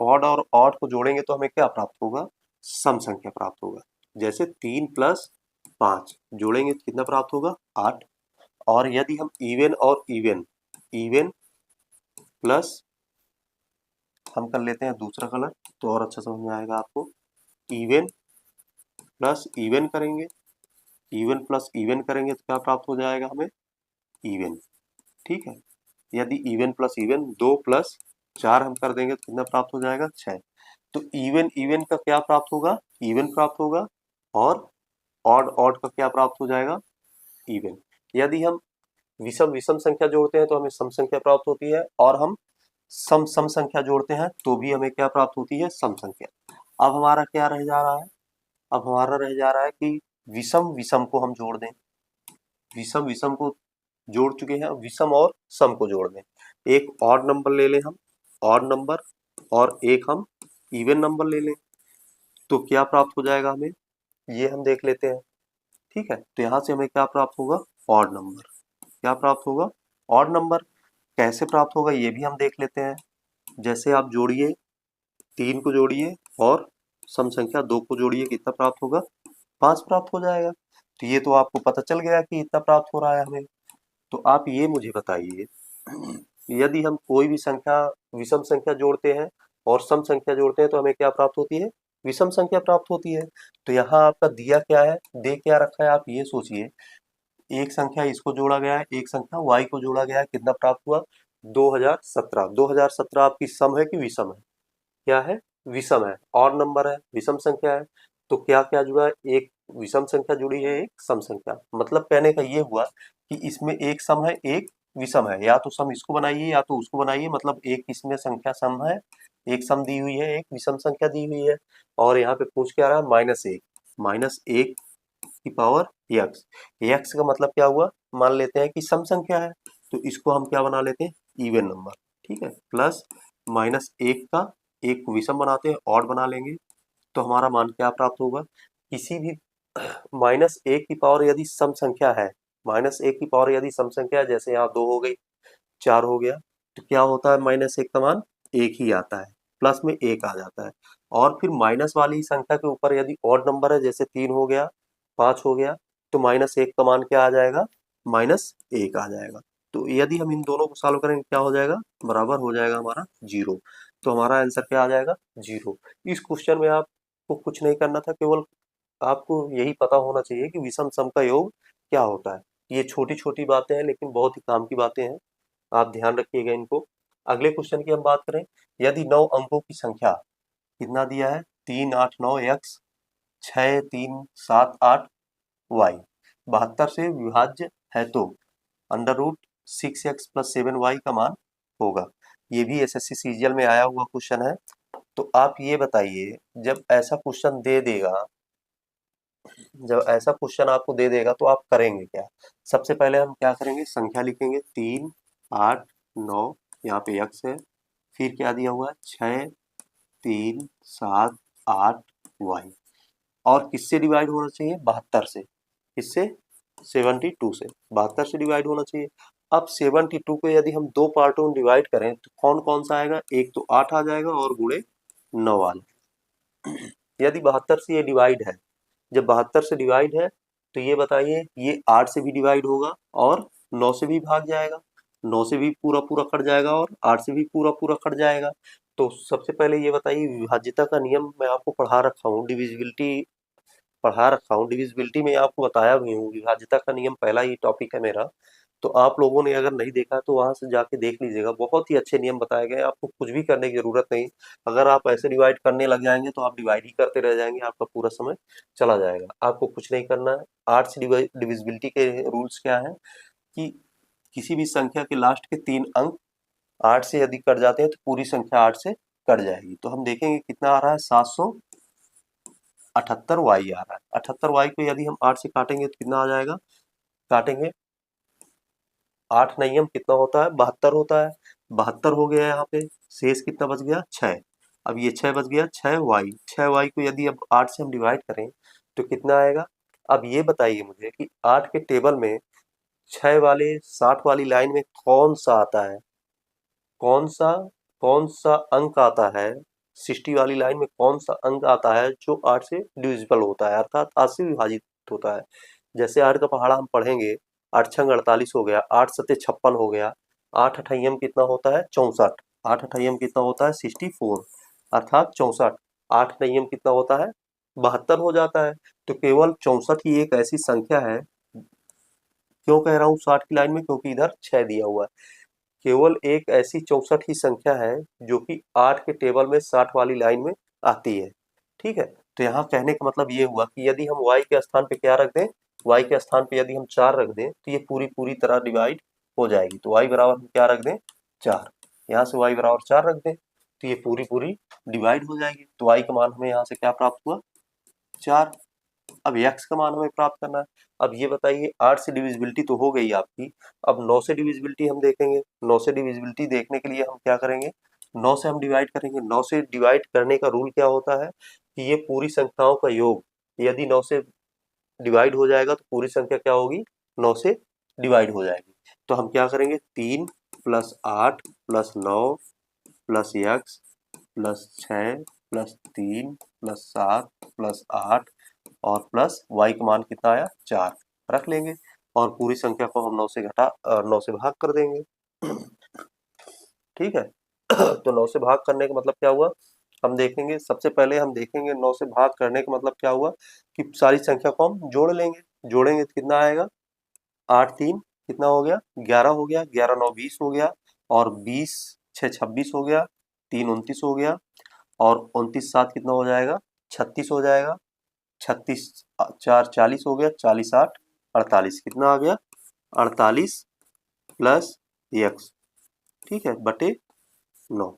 ऑड और ऑड को जोड़ेंगे तो हमें क्या प्राप्त होगा, सम संख्या प्राप्त होगा। जैसे 3 प्लस 5 जोड़ेंगे तो कितना प्राप्त होगा 8। और यदि हम इवन और इवन, इवन प्लस, हम कर लेते हैं दूसरा कलर तो और अच्छा समझ में आएगा आपको, इवन प्लस इवन करेंगे, इवन प्लस इवन करेंगे तो क्या प्राप्त हो जाएगा हमें, इवन। ठीक है, यदि इवन प्लस इवन 2 प्लस 4 हम कर देंगे तो कितना प्राप्त हो जाएगा 6। तो इवन इवन का क्या प्राप्त होगा, इवन प्राप्त होगा, और ऑड ऑड का क्या प्राप्त हो जाएगा, इवन। यदि हम विषम विषम संख्या जोड़ते हैं तो हमें सम संख्या प्राप्त होती है, और हम सम सम संख्या जोड़ते हैं तो भी हमें क्या प्राप्त होती है, सम संख्या। अब हमारा क्या रह जा रहा है, अब हमारा रह जा रहा है कि विषम विषम को हम जोड़ दें, विषम विषम को जोड़ चुके हैं, विषम और सम को जोड़ दें। एक ऑड नंबर ले लें हम, ऑड नंबर, और एक हम इवन नंबर ले लें, तो क्या प्राप्त हो जाएगा हमें, ये हम देख लेते हैं। ठीक है, तो यहाँ से हमें क्या प्राप्त होगा, ऑड नंबर। क्या प्राप्त होगा, ऑड नंबर। कैसे प्राप्त होगा ये भी हम देख लेते हैं। जैसे आप जोड़िए, 3 को जोड़िए और सम संख्या 2 को जोड़िए, कितना प्राप्त होगा, 5 प्राप्त हो जाएगा। तो ये तो आपको पता चल गया कि इतना प्राप्त हो रहा है हमें। तो आप ये मुझे बताइए, यदि हम कोई भी संख्या, विषम संख्या जोड़ते हैं और सम संख्या जोड़ते हैं तो हमें क्या प्राप्त होती है, विषम संख्या प्राप्त होती है। तो यहाँ आपका दिया क्या है, दे क्या रखा है, आप ये सोचिए। एक संख्या इसको जोड़ा गया है, एक संख्या y को जोड़ा गया है, कितना प्राप्त हुआ, 2017। 2017 आपकी सम है कि विषम है, क्या है, विषम है, और नंबर है, विषम संख्या है। तो क्या क्या जुड़ा है, एक विषम संख्या जुड़ी है, एक सम संख्या। मतलब कहने का ये हुआ कि इसमें एक सम है, एक विषम है। या तो सम इसको बनाइए या तो उसको बनाइए, मतलब एक इसमें संख्या सम है, एक सम दी हुई है, एक विषम संख्या दी हुई है। और यहाँ पे पूछ क्या रहा है, -1, -1 की पावर यक्स। यक्स का मतलब क्या हुआ, मान लेते हैं कि सम संख्या है, तो इसको हम क्या बना लेते हैं, इवन नंबर। ठीक है, प्लस -1 का एक को विषम बनाते हैं, ऑड बना लेंगे, तो हमारा मान क्या प्राप्त होगा, किसी भी -1 की पावर यदि सम संख्या है, -1 की पावर यदि सम संख्या है, जैसे यहाँ 2 हो गई, 4 हो गया, तो क्या होता है, -1 का मान 1 ही आता है, प्लस में 1 आ जाता है। और फिर माइनस वाली संख्या के ऊपर यदि ऑड नंबर है, जैसे 3 हो गया, 5 हो गया, तो -1 का मान क्या आ जाएगा, -1 आ जाएगा। तो यदि हम इन दोनों को सॉल्व करेंगे क्या हो जाएगा, बराबर हो जाएगा हमारा 0। तो हमारा आंसर क्या आ जाएगा, 0। इस क्वेश्चन में आपको कुछ नहीं करना था, केवल आपको यही पता होना चाहिए कि विषम सम का योग क्या होता है। ये छोटी छोटी बातें हैं लेकिन बहुत ही काम की बातें हैं, आप ध्यान रखिएगा इनको। अगले क्वेश्चन की हम बात करें, यदि 9 अंकों की संख्या, कितना दिया है, 3 8 9 एक्स, 6 3 7 8 वाई 72 से विभाज्य है, तो √6x + 7y का मान होगा। ये भी एसएससी सीजीएल में आया हुआ क्वेश्चन है। तो आप ये बताइए, जब ऐसा क्वेश्चन दे देगा, जब ऐसा क्वेश्चन आपको दे देगा तो आप करेंगे क्या। सबसे पहले हम क्या करेंगे, संख्या लिखेंगे, 3 8 9, यहाँ पे x है, फिर क्या दिया हुआ है, 6 3 7 8 y, और किससे डिवाइड होना चाहिए, 72 से, किससे, 72 से, 72 से डिवाइड होना चाहिए। अब 72 को यदि हम दो पार्टों में डिवाइड करें तो कौन कौन सा आएगा, एक तो 8 आ जाएगा और गुणे 9 आ जाएगा। यदि 72 से ये डिवाइड है, जब 72 से डिवाइड है तो ये बताइए, ये 8 से भी डिवाइड होगा और 9 से भी भाग जाएगा, 9 से भी पूरा पूरा कट जाएगा और 8 से भी पूरा पूरा कट जाएगा। तो सबसे पहले ये बताइए, विभाज्यता का नियम मैं आपको पढ़ा रखा हूँ, डिविजिबिलिटी पढ़ा रखा हूँ, डिविजिबिलिटी में आपको बताया भी हूँ, विभाज्यता का नियम पहला ही टॉपिक है मेरा। तो आप लोगों ने अगर नहीं देखा तो वहां से जाके देख लीजिएगा, बहुत ही अच्छे नियम बताए गए हैं, आपको कुछ भी करने की जरूरत नहीं। अगर आप ऐसे डिवाइड करने लग जाएंगे तो आप डिवाइड ही करते रह जाएंगे, आपका पूरा समय चला जाएगा, आपको कुछ नहीं करना है। आर्ट्स डिविजिबिलिटी के रूल्स क्या है कि किसी भी संख्या के लास्ट के 3 अंक 8 से यदि कट जाते हैं तो पूरी संख्या 8 से कट जाएगी। तो हम देखेंगे कितना आ रहा है, 778 वाई आ रहा है। 78 वाई को यदि हम 8 से काटेंगे तो कितना आ जाएगा, काटेंगे 8 नियम कितना होता है, 72 होता है, 72 हो गया यहाँ पे, शेष कितना बच गया, 6। अब ये 6 बच गया, 6y, 6y को यदि अब 8 से हम डिवाइड करें तो कितना आएगा। अब ये बताइए मुझे कि 8 के टेबल में 6 वाले 60 वाली लाइन में कौन सा आता है, कौन सा, कौन सा अंक आता है, 60 वाली लाइन में कौन सा अंक आता है जो 8 से डिविजिबल होता है, अर्थात 8 से विभाजित होता है। जैसे 8 का पहाड़ा हम पढ़ेंगे, 8 छंग 48 हो गया, 8 सत्ते 56 हो गया, 8 अठैयम कितना होता है, 64, 8 अठैयम कितना होता है, 64, अर्थात 64, 8 नैयम कितना होता है, 72 हो जाता है। तो केवल 64 ही एक ऐसी संख्या है, क्यों कह रहा हूँ 60 की लाइन में, क्योंकि इधर 6 दिया हुआ है, केवल एक ऐसी 64 ही संख्या है जो कि 8 के टेबल में 60 वाली लाइन में आती है। ठीक है, तो यहाँ कहने का मतलब ये हुआ कि यदि हम y के स्थान पे क्या रख दें, y के स्थान पे यदि हम 4 रख दें तो ये पूरी पूरी तरह डिवाइड हो जाएगी। तो y बराबर हम क्या रख दें, 4, यहाँ से y बराबर 4 रख दें तो ये पूरी पूरी डिवाइड हो जाएगी। तो y का मान हमें यहाँ से क्या प्राप्त हुआ, 4। अब x का मान हमें प्राप्त करना है। अब ये बताइए 8 से डिविजिबिलिटी तो हो गई आपकी, अब 9 से डिविजिबिलिटी हम देखेंगे। 9 से डिविजिबिलिटी देखने के लिए हम क्या करेंगे, 9 से हम डिवाइड करेंगे। 9 से डिवाइड करने का रूल क्या होता है कि ये पूरी संख्याओं का योग, यदि 9 से डिवाइड हो जाएगा तो पूरी संख्या क्या होगी, 9 से डिवाइड हो जाएगी। तो हम क्या करेंगे, 3 plus 8 plus 9 plus x plus 6 plus 3 plus 7 plus 8 और प्लस y का मान कितना आया, 4 रख लेंगे और पूरी संख्या को हम 9 से 9 से भाग कर देंगे। ठीक है। तो 9 से भाग करने का मतलब क्या हुआ, हम देखेंगे सबसे पहले हम देखेंगे 9 से भाग करने का मतलब क्या हुआ कि सारी संख्या को हम जोड़ लेंगे। जोड़ेंगे तो कितना आएगा, 8 3 कितना हो गया, 11 हो गया, 11 9 20 हो गया और 20 6 26 हो गया, 3 29 हो गया और 29 7 कितना हो जाएगा, 36 हो जाएगा। 36 4 40 हो गया, 40 8 48 कितना आ गया, 48 प्लस x, ठीक है, बटे 9।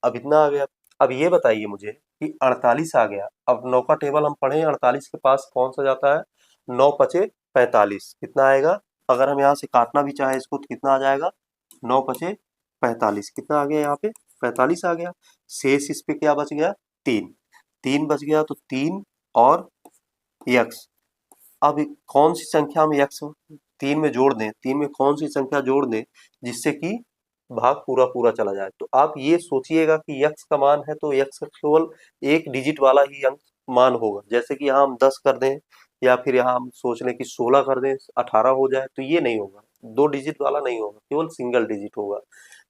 अब इतना आ गया। अब ये बताइए मुझे कि 48 आ गया, अब 9 का टेबल हम पढ़े, 48 के पास कौन सा जाता है, 9 पचे 45 कितना आएगा, अगर हम यहाँ से काटना भी चाहे इसको तो कितना आ जाएगा, 9 पचे 45 कितना आ गया, यहाँ पे 45 आ गया। शेष इस पे क्या बच गया, 3 3 बच गया, तो 3 और x। अब कौन सी संख्या हम x 3 में जोड़ दें, 3 में कौन सी संख्या जोड़ दें जिससे कि भाग पूरा पूरा चला जाए। तो आप ये सोचिएगा कि x का मान है तो x का केवल एक डिजिट वाला ही अंक मान होगा। जैसे कि यहाँ हम 10 कर दें या फिर यहाँ हम सोच लें कि 16 कर दें, 18 हो जाए, तो ये नहीं होगा, 2 डिजिट वाला नहीं होगा, केवल सिंगल डिजिट होगा।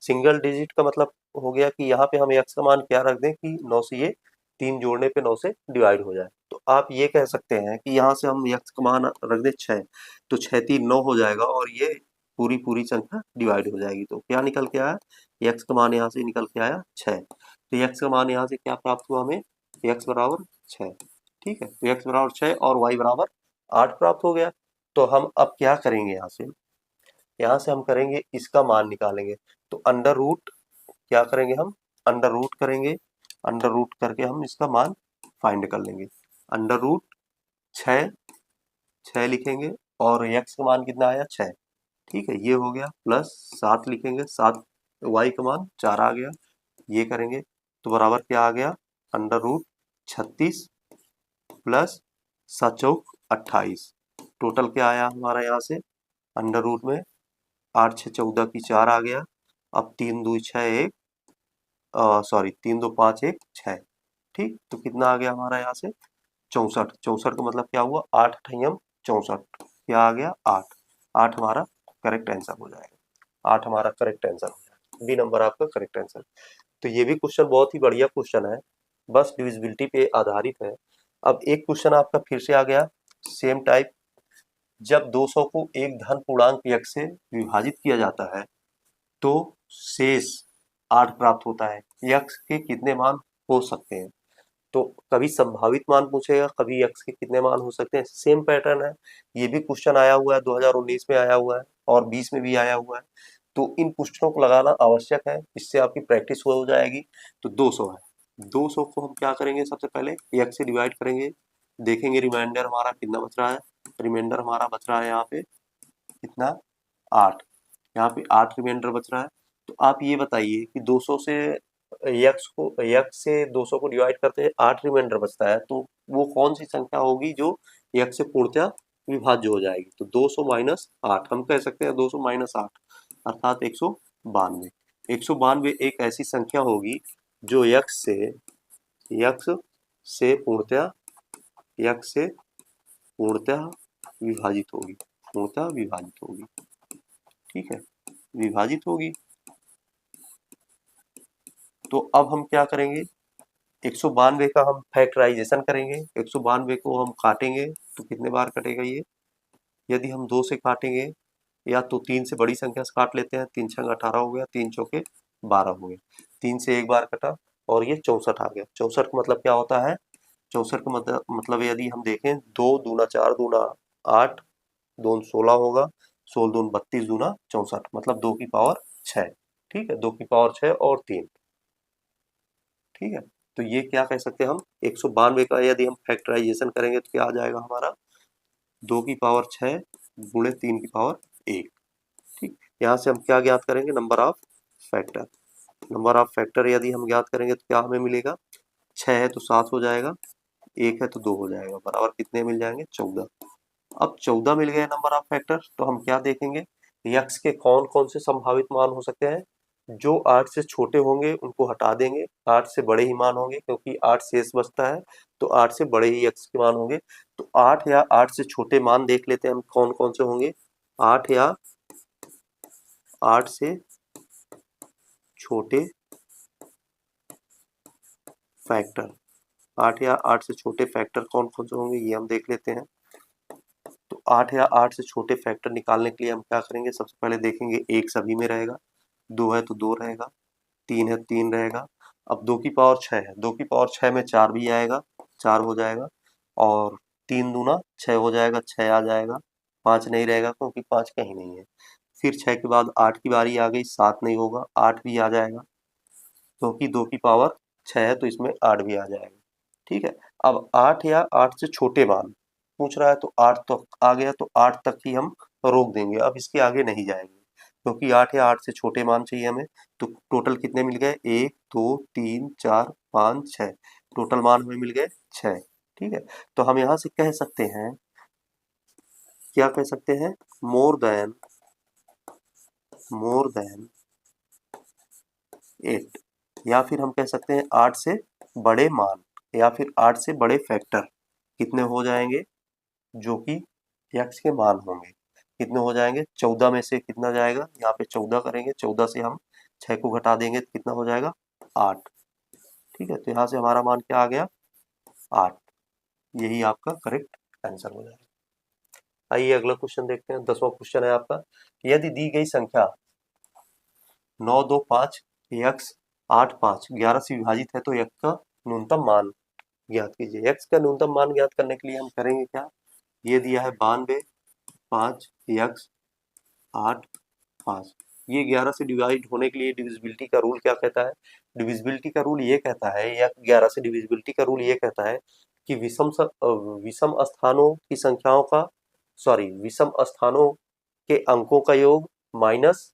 सिंगल डिजिट का मतलब हो गया कि यहाँ पे हम x का मान क्या रख दें कि 9 से ये 3 जोड़ने पे 9 से डिवाइड हो जाए। तो आप ये कह सकते हैं कि यहाँ से हम x का मान रख दें 6, तो 6 3 9 हो जाएगा और ये पूरी पूरी संख्या डिवाइड हो जाएगी। तो क्या निकल के आया, x का मान यहाँ से निकल के आया 6। तो x का मान यहाँ से क्या प्राप्त हुआ हमें, x बराबर 6। ठीक है, तो x बराबर 6 और y बराबर 8 प्राप्त हो गया। तो हम अब क्या करेंगे, यहाँ से हम करेंगे इसका मान निकालेंगे। तो अंडर रूट क्या करेंगे, हम अंडर रूट करेंगे, अंडर रूट करके हम इसका मान फाइंड कर लेंगे। अंडर रूट 6 लिखेंगे और x का मान कितना आया, 6। ठीक है, ये हो गया, प्लस 7 लिखेंगे, 7 y का मान 4 आ गया, ये करेंगे तो बराबर क्या आ गया, अंडर रूट 36 प्लस 7 चौक 28। टोटल क्या आया हमारा यहाँ से, अंडर रूट में 8 6 14 की 4 आ गया। अब 3 2 6 1 सॉरी 3 2 5 1 6। ठीक, तो कितना आ गया हमारा यहाँ से, 64। 64 का मतलब क्या हुआ, 8 अठैयम 64, क्या आ गया, 8। 8 हमारा करेक्ट आंसर हो जाएगा, 8 हमारा करेक्ट आंसर हो जाएगा, बी नंबर आपका करेक्ट आंसर। तो ये भी क्वेश्चन बहुत ही बढ़िया क्वेश्चन है, बस डिविजिबिलिटी पे आधारित है। अब एक क्वेश्चन आपका फिर से आ गया सेम टाइप, जब 200 को एक धन पूर्णांक x से विभाजित किया जाता है तो शेष 8 प्राप्त होता है, x के कितने मान हो सकते हैं। तो कभी संभावित मान पूछेगा, कभी x के कितने मान हो सकते हैं, सेम पैटर्न है। ये भी क्वेश्चन आया हुआ है, 2019 में आया हुआ है और 20 में भी आया हुआ है। तो इन क्वेश्चनों को लगाना आवश्यक है, इससे आपकी प्रैक्टिस हो जाएगी। तो 200 है, 200 को हम क्या करेंगे, सबसे पहले x से डिवाइड करेंगे, देखेंगे रिमाइंडर हमारा कितना बच रहा है। रिमाइंडर हमारा बच रहा है यहाँ पे कितना, 8, यहाँ पे 8 रिमाइंडर बच रहा है। तो आप ये बताइए कि 200 से x से 200 को डिवाइड करते हैं, 8 रिमाइंडर बचता है, तो वो कौन सी संख्या होगी जो x से पूर्णतः विभाज्य हो जाएगी। तो 200 माइनस 8 हम कह सकते हैं, 200 माइनस 8 अर्थात 192। 192 एक ऐसी संख्या होगी जो x से पूर्णतः विभाजित होगी, पूर्णतः विभाजित होगी। ठीक है, विभाजित होगी। तो अब हम क्या करेंगे, 192 का हम फैक्टराइजेशन करेंगे, 192 को हम काटेंगे तो कितने बार कटेगा ये, यदि हम 2 से काटेंगे या तो 3 से बड़ी संख्या से काट लेते हैं, 3 छंग 18 हो गया, 3 चौके 12 हो गया, 3 से एक बार कटा और ये 64 आ गया। 64 का मतलब क्या होता है, 64 का मतलब यदि हम देखें 2 दूना 4 दूना 8 2 16 होगा, 16 दून 32 दूना 64, मतलब 2 की पावर 6। ठीक है, 2 की पावर 6 और 3। ठीक है, तो ये क्या कह सकते हैं हम, 192 का यदि हम फैक्टराइजेशन करेंगे तो क्या आ जाएगा हमारा, 2 की पावर 6 गुणे 3 की पावर 1। ठीक, यहाँ से हम क्या ज्ञात करेंगे, number of factor. Number of factor यदि हम ज्ञात करेंगे तो क्या हमें मिलेगा, 6 है तो 7 हो जाएगा, 1 है तो 2 हो जाएगा, बराबर कितने मिल जाएंगे, 14। अब 14 मिल गए नंबर ऑफ फैक्टर, तो हम क्या देखेंगे, यक्स के कौन कौन से संभावित मान हो सकते हैं, जो 8 से छोटे होंगे उनको हटा देंगे, 8 से बड़े ही मान होंगे, क्योंकि 8 शेष बचता है, तो 8 से बड़े ही यक्स के मान होंगे। तो 8 या 8 से छोटे मान देख लेते हैं हम कौन कौन से होंगे, 8 या 8 से छोटे फैक्टर, 8 या 8 से छोटे फैक्टर कौन कौन से होंगे ये हम देख लेते हैं। तो 8 या 8 से छोटे फैक्टर निकालने के लिए हम क्या करेंगे, सबसे पहले देखेंगे 1 सभी में रहेगा, 2 है तो 2 रहेगा, 3 है 3 रहेगा। अब 2 की पावर 6 है, 2 की पावर 6 में 4 भी आएगा, 4 हो जाएगा, और 3 दूना 6 हो जाएगा, 6 आ जाएगा, 5 नहीं रहेगा क्योंकि 5 कहीं नहीं है। फिर 6 के बाद 8 की बारी आ गई, 7 नहीं होगा, 8 भी आ जाएगा, क्योंकि 2 की पावर 6 है तो इसमें 8 भी आ जाएगा। ठीक है, अब 8 या 8 से छोटे मान पूछ रहा है, तो 8 तक आ गया, तो 8 तक ही हम रोक देंगे, अब इसके आगे नहीं जाएंगे, क्योंकि 8 या 8 से छोटे मान चाहिए हमें। तो टोटल कितने मिल गए, 1 2 3 4 5 6, टोटल मान हमें मिल गए 6। ठीक है, तो हम यहाँ से कह सकते हैं, क्या कह सकते हैं, मोर देन 8, या फिर हम कह सकते हैं 8 से बड़े मान, या फिर 8 से बड़े फैक्टर कितने हो जाएंगे, जो कि यक्स के मान होंगे, कितने हो जाएंगे, 14 में से कितना जाएगा, यहाँ पे 14 करेंगे, 14 से हम 6 को घटा देंगे तो कितना हो जाएगा, 8। ठीक है, तो यहाँ से हमारा मान क्या आ गया, 8। यही आपका करेक्ट आंसर हो जाएगा। आइए अगला क्वेश्चन देखते हैं, 10वां क्वेश्चन है आपका, यदि दी गई संख्या 925 यक्स 85 11 से विभाजित है तो यक्स का न्यूनतम मान ज्ञात कीजिए। यक्स का न्यूनतम मान ज्ञात करने के लिए हम करेंगे क्या, ये दिया है 92 5 यक्स 8 5, ये 11 से डिवाइड होने के लिए डिविजिबिलिटी का रूल क्या कहता है, डिविजिबिलिटी का रूल ये कहता है, या 11 से डिविजिबिलिटी का रूल ये कहता है कि विषम स्थानों की संख्याओं का, सॉरी, विषम स्थानों के अंकों का योग माइनस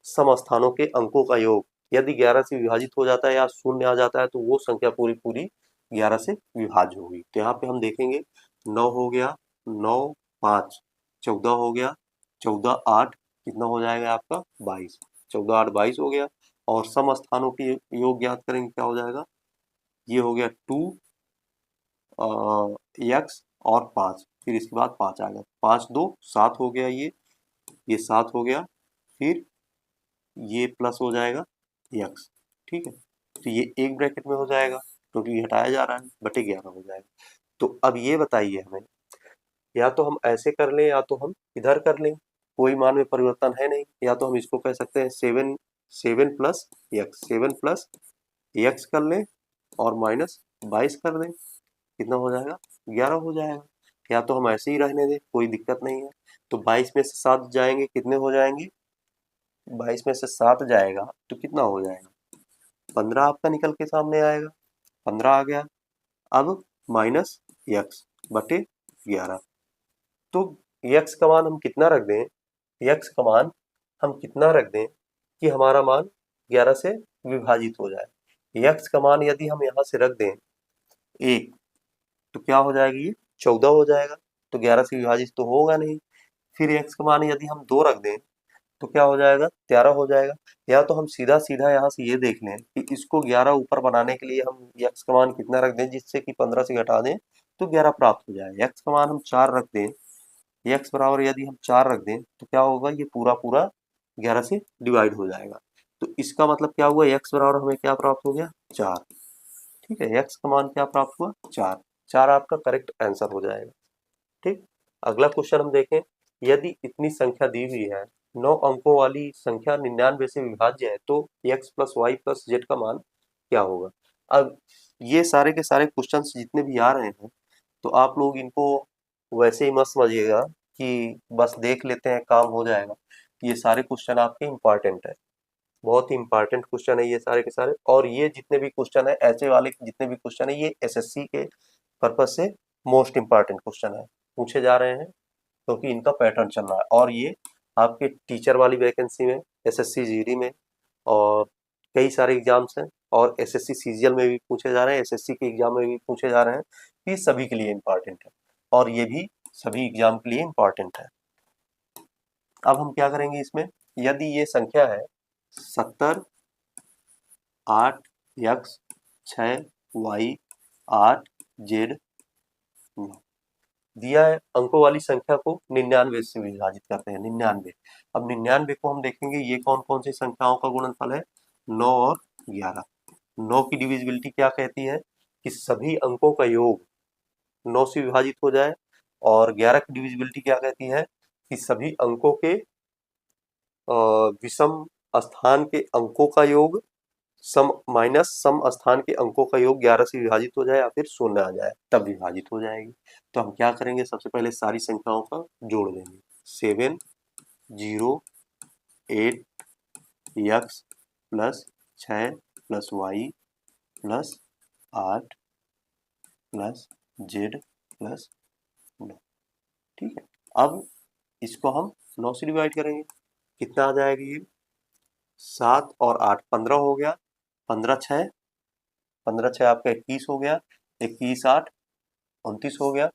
सम स्थानों के अंकों का योग यदि 11 से विभाजित हो जाता है या शून्य आ जाता है तो वो संख्या पूरी पूरी 11 से विभाज्य होगी। तो यहाँ पे हम देखेंगे 9 हो गया, 9 5, 14 हो गया, 14 8, कितना हो जाएगा आपका 22, 14 8 22 हो गया। और सम स्थानों के योग ज्ञात करेंगे, क्या हो जाएगा, ये हो गया 2 एक्स और 5, फिर इसके बाद 5 आ गया, 5 2 7 हो गया, ये 7 हो गया, फिर ये प्लस हो जाएगा यक्स। ठीक है, तो ये एक ब्रैकेट में हो जाएगा क्योंकि हटाया जा रहा है, बटे 11 हो जाएगा। तो अब ये बताइए हमें, या तो हम ऐसे कर लें या तो हम इधर कर लें, कोई मान में परिवर्तन है नहीं, या तो हम इसको कह सकते हैं 7 7 प्लस यक्स, 7 प्लस यक्स कर लें और माइनस 22 कर दें, कितना हो जाएगा, 11 हो जाएगा। या तो हम ऐसे ही रहने दें, कोई दिक्कत नहीं है। तो 22 में से 7 जाएंगे, कितने हो जाएंगे, 22 में से 7 जाएगा तो कितना हो जाएगा, 15 आपका निकल के सामने आएगा, 15 आ गया। अब माइनस यक्स बटे 11, तो यक्स का मान हम कितना रख दें, यक्स का मान हम कितना रख दें कि हमारा मान 11 से विभाजित हो जाए। यक्स का मान यदि हम यहाँ से रख दें 1, तो क्या हो जाएगी, ये 14 हो जाएगा, तो 11 से विभाजित तो होगा नहीं। फिर यक्स का मान यदि हम 2 रख दें तो क्या हो जाएगा, 13 हो जाएगा। या तो हम सीधा सीधा यहाँ से ये देख लें कि इसको 11 ऊपर बनाने के लिए हम यक्स का मान कितना रख दें, जिससे कि 15 से घटा दें तो 11 प्राप्त हो जाए। यक्स का मान हम 4 रख दें, यक्स बराबर यदि हम 4 रख दें तो क्या होगा, ये पूरा पूरा 11 से डिवाइड हो जाएगा। तो इसका मतलब क्या हुआ, यक्स बराबर हमें क्या प्राप्त हो गया, 4। ठीक है, यक्स का मान क्या प्राप्त हुआ, 4। 4 आपका करेक्ट आंसर हो जाएगा। ठीक, अगला क्वेश्चन हम देखें, यदि इतनी संख्या दी हुई है, 9 अंकों वाली संख्या 99 से विभाज्य है तो x plus y plus z का मान क्या होगा। अब ये सारे के सारे क्वेश्चंस जितने भी आ रहे हैं, तो आप लोग इनको वैसे ही मत समझिएगा कि बस देख लेते हैं काम हो जाएगा। ये सारे क्वेश्चन आपके इम्पॉर्टेंट है। बहुत ही इंपॉर्टेंट क्वेश्चन है ये सारे के सारे। और ये जितने भी क्वेश्चन है, ऐसे वाले जितने भी क्वेश्चन है, ये एसएससी के पर्पज से मोस्ट इंपॉर्टेंट क्वेश्चन है, पूछे जा रहे हैं क्योंकि इनका पैटर्न चल रहा है। और ये आपके टीचर वाली वैकेंसी में, एसएससी जीडी में, और कई सारे एग्जाम्स हैं, और एसएससी सीजीएल में भी पूछे जा रहे हैं, एसएससी के एग्जाम में भी पूछे जा रहे हैं। ये सभी के लिए इम्पॉर्टेंट है, और ये भी सभी एग्जाम के लिए इम्पॉर्टेंट है। अब हम क्या करेंगे इसमें, यदि ये संख्या है 70, 8 x 6 y 8 z 9, दिया है। अंकों वाली संख्या को 99 से विभाजित करते हैं, 99। अब 99 को हम देखेंगे ये कौन कौन सी संख्याओं का गुणनफल है, 9 और 11। 9 की डिविजिबिलिटी क्या कहती है कि सभी अंकों का योग 9 से विभाजित हो जाए, और 11 की डिविजिबिलिटी क्या कहती है कि सभी अंकों के विषम स्थान के अंकों का योग सम माइनस सम स्थान के अंकों का योग 11 से विभाजित हो जाए या फिर 0 आ जाए तब विभाजित हो जाएगी। तो हम क्या करेंगे, सबसे पहले सारी संख्याओं का जोड़ देंगे। 7 0 8 x plus 6 plus y plus 8 plus z plus 9। ठीक है, अब इसको हम 9 से डिवाइड करेंगे, कितना आ जाएगा ये, 7 और 8 15 हो गया, 15 6 आपका 21 हो गया, 21 8 29 हो गया।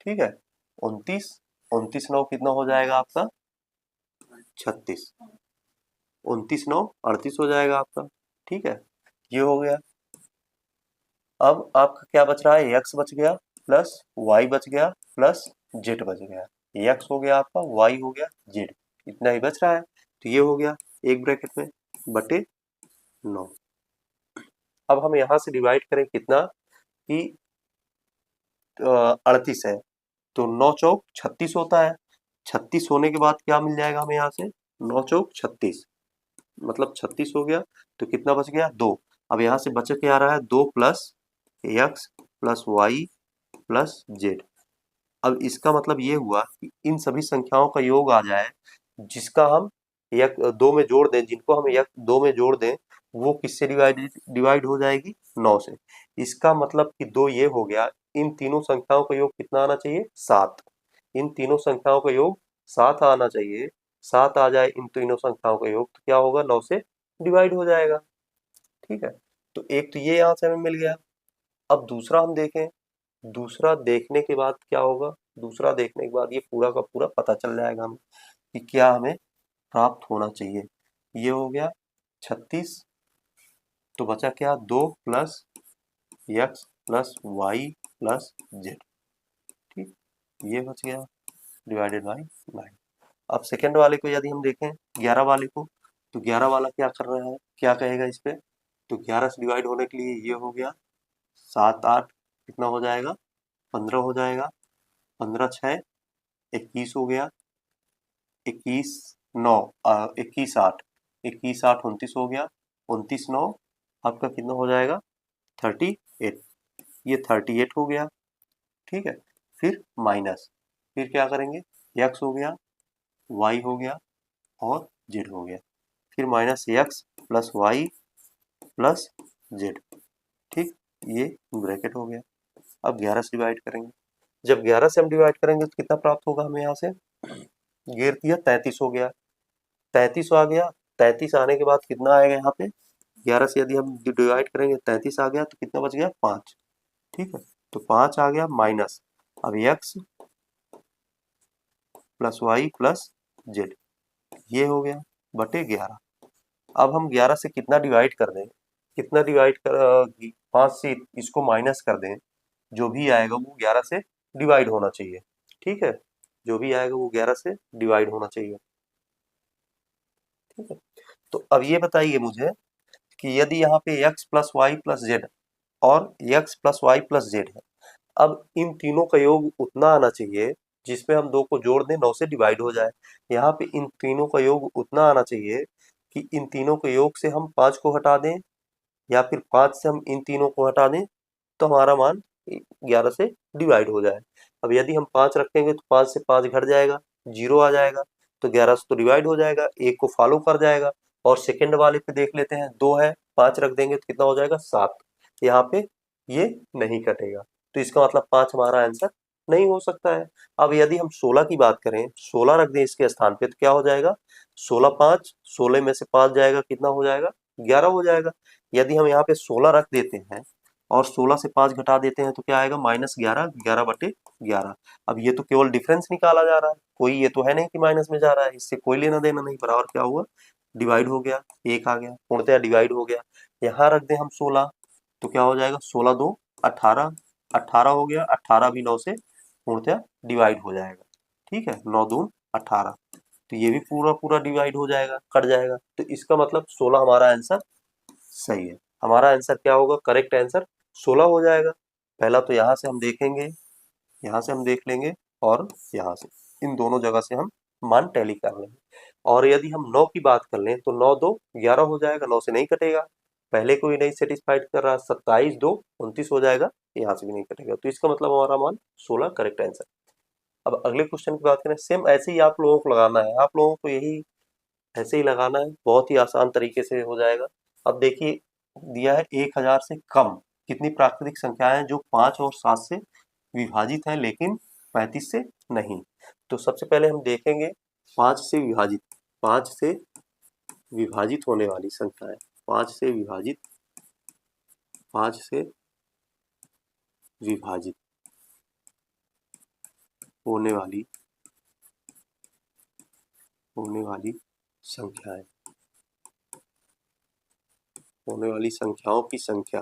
ठीक है, 29 29 9 कितना हो जाएगा आपका, 36। 29 9 38 हो जाएगा आपका। ठीक है, ये हो गया। अब आपका क्या बच रहा है, x बच गया प्लस y बच गया प्लस z बच गया। x हो गया आपका, y हो गया, z, इतना ही बच रहा है। तो ये हो गया एक ब्रैकेट में बटे 9। अब हम यहाँ से डिवाइड करें कितना कि 38 है, तो 9 चौक 36 होता है। 36 होने के बाद क्या मिल जाएगा हमें यहाँ से, 9 चौक 36, मतलब 36 हो गया। तो कितना बच गया, 2। अब यहाँ से बच के आ रहा है 2 plus x plus y plus z. अब इसका मतलब ये हुआ कि इन सभी संख्याओं का योग आ जाए जिसका हम एक दो में जोड़ दें, जिनको हम एक दो में जोड़ दें, वो किससे डिवाइड हो जाएगी, 9 से। इसका मतलब कि 2 ये हो गया। इन तीनों संख्याओं का योग कितना आना चाहिए, 7। इन तीनों संख्याओं का योग 7 आना चाहिए। 7 आ जाए इन तीनों संख्याओं का योग तो क्या होगा, 9 से डिवाइड हो जाएगा। ठीक है, तो एक तो ये यहाँ से हमें मिल गया। अब दूसरा हम देखें, दूसरा देखने के बाद क्या होगा, दूसरा देखने के बाद ये पूरा का पूरा पता चल जाएगा हमें कि क्या हमें प्राप्त होना चाहिए। ये हो गया 36, तो बचा क्या, 2 plus x plus y plus z. ठीक, ये बच गया डिवाइडेड बाई 9। अब सेकेंड वाले को यदि हम देखें, 11 वाले को, तो 11 वाला क्या कर रहा है, क्या कहेगा इस पे, तो 11 से डिवाइड होने के लिए ये हो गया 7 8 कितना हो जाएगा, 15 हो जाएगा। 15 6 21 हो गया, 21 9 21 8 21 8 29 हो गया, 29 9 आपका कितना हो जाएगा, 38। ये 38 हो गया। ठीक है, फिर माइनस, फिर क्या करेंगे, एक्स हो गया, वाई हो गया और जेड हो गया, फिर minus x plus y plus z. ठीक, ये ब्रैकेट हो गया। अब 11 से डिवाइड करेंगे, जब 11 से हम डिवाइड करेंगे तो कितना प्राप्त होगा हमें, यहाँ से घेर दिया 33 हो गया, 33 आ गया। 33 आने के बाद कितना आएगा यहाँ पे, 11 से यदि हम डिवाइड करेंगे 33 आ गया तो कितना बच गया, 5। ठीक है, तो 5 आ गया माइनस, अब x plus y plus z, ये हो गया बटे 11। अब हम 11 से कितना डिवाइड कर दें, कितना डिवाइड कर 5 से इसको माइनस कर दें, जो भी आएगा वो 11 से डिवाइड होना चाहिए। ठीक है, जो भी आएगा वो 11 से डिवाइड होना चाहिए। ठीक है, तो अब ये बताइए मुझे कि यदि यहाँ पे x plus y plus z और x plus y plus z है, अब इन तीनों का योग उतना आना चाहिए जिसमें हम 2 को जोड़ दें 9 से डिवाइड हो जाए। यहाँ पे इन तीनों का योग उतना आना चाहिए कि इन तीनों के योग से हम 5 को हटा दें, या फिर 5 से हम इन तीनों को हटा दें, तो हमारा मान 11 से डिवाइड हो जाए। अब यदि हम 5 रखेंगे तो 5 से 5 घट जाएगा, 0 आ जाएगा, तो 11 से तो डिवाइड हो जाएगा, 1 को फॉलो कर जाएगा, और सेकंड वाले पे देख लेते हैं 2 है, 5 रख देंगे तो कितना हो जाएगा 7। यहाँ पे ये नहीं कटेगा, तो इसका मतलब 5 हमारा आंसर नहीं हो सकता है। अब यदि हम 16 की बात करें, 16 रख दें इसके स्थान पे तो क्या हो जाएगा 16 5, 16 में से 5 जाएगा कितना हो जाएगा 11 हो जाएगा। यदि हम यहाँ पे 16 रख देते हैं और 16 से 5 घटा देते हैं तो क्या आएगा -11, 11/11। अब ये तो केवल डिफरेंस निकाला जा रहा है, कोई ये तो है नहीं कि माइनस में जा रहा है, इससे कोई लेना देना नहीं। बराबर क्या हुआ डिवाइड हो गया, 1 आ गया, पूर्णतः डिवाइड हो गया। यहाँ रख दें हम 16 तो क्या हो जाएगा 16 2 18, 18 हो गया, 18 भी 9 से पूर्णतः डिवाइड हो जाएगा। ठीक है, 9 दून 18, तो ये भी पूरा पूरा डिवाइड हो जाएगा, कट जाएगा। तो इसका मतलब 16 हमारा आंसर सही है। हमारा आंसर क्या होगा, करेक्ट आंसर 16 हो जाएगा। पहला तो यहाँ से हम देखेंगे, यहाँ से हम देख लेंगे और यहाँ से, इन दोनों जगह से हम मान टैली कर लेंगे। और यदि हम 9 की बात कर लें तो 9 2 11 हो जाएगा, 9 से नहीं कटेगा, पहले को ही नहीं सेटिस्फाइड कर रहा। 27 2 29 हो जाएगा, यहाँ से भी नहीं कटेगा, तो इसका मतलब हमारा मान 16 करेक्ट आंसर। अब अगले क्वेश्चन की बात करें, सेम ऐसे ही आप लोगों को लगाना है, आप लोगों को यही ऐसे ही लगाना है, बहुत ही आसान तरीके से हो जाएगा। अब देखिए दिया है 1000 से कम कितनी प्राकृतिक संख्याएं हैं जो 5 और 7 से विभाजित हैं लेकिन 35 से नहीं। तो सबसे पहले हम देखेंगे 5 से विभाजित, 5 से विभाजित होने वाली संख्याएं, 5 से विभाजित, 5 से विभाजित होने वाली संख्याएं, होने वाली संख्याओं की संख्या,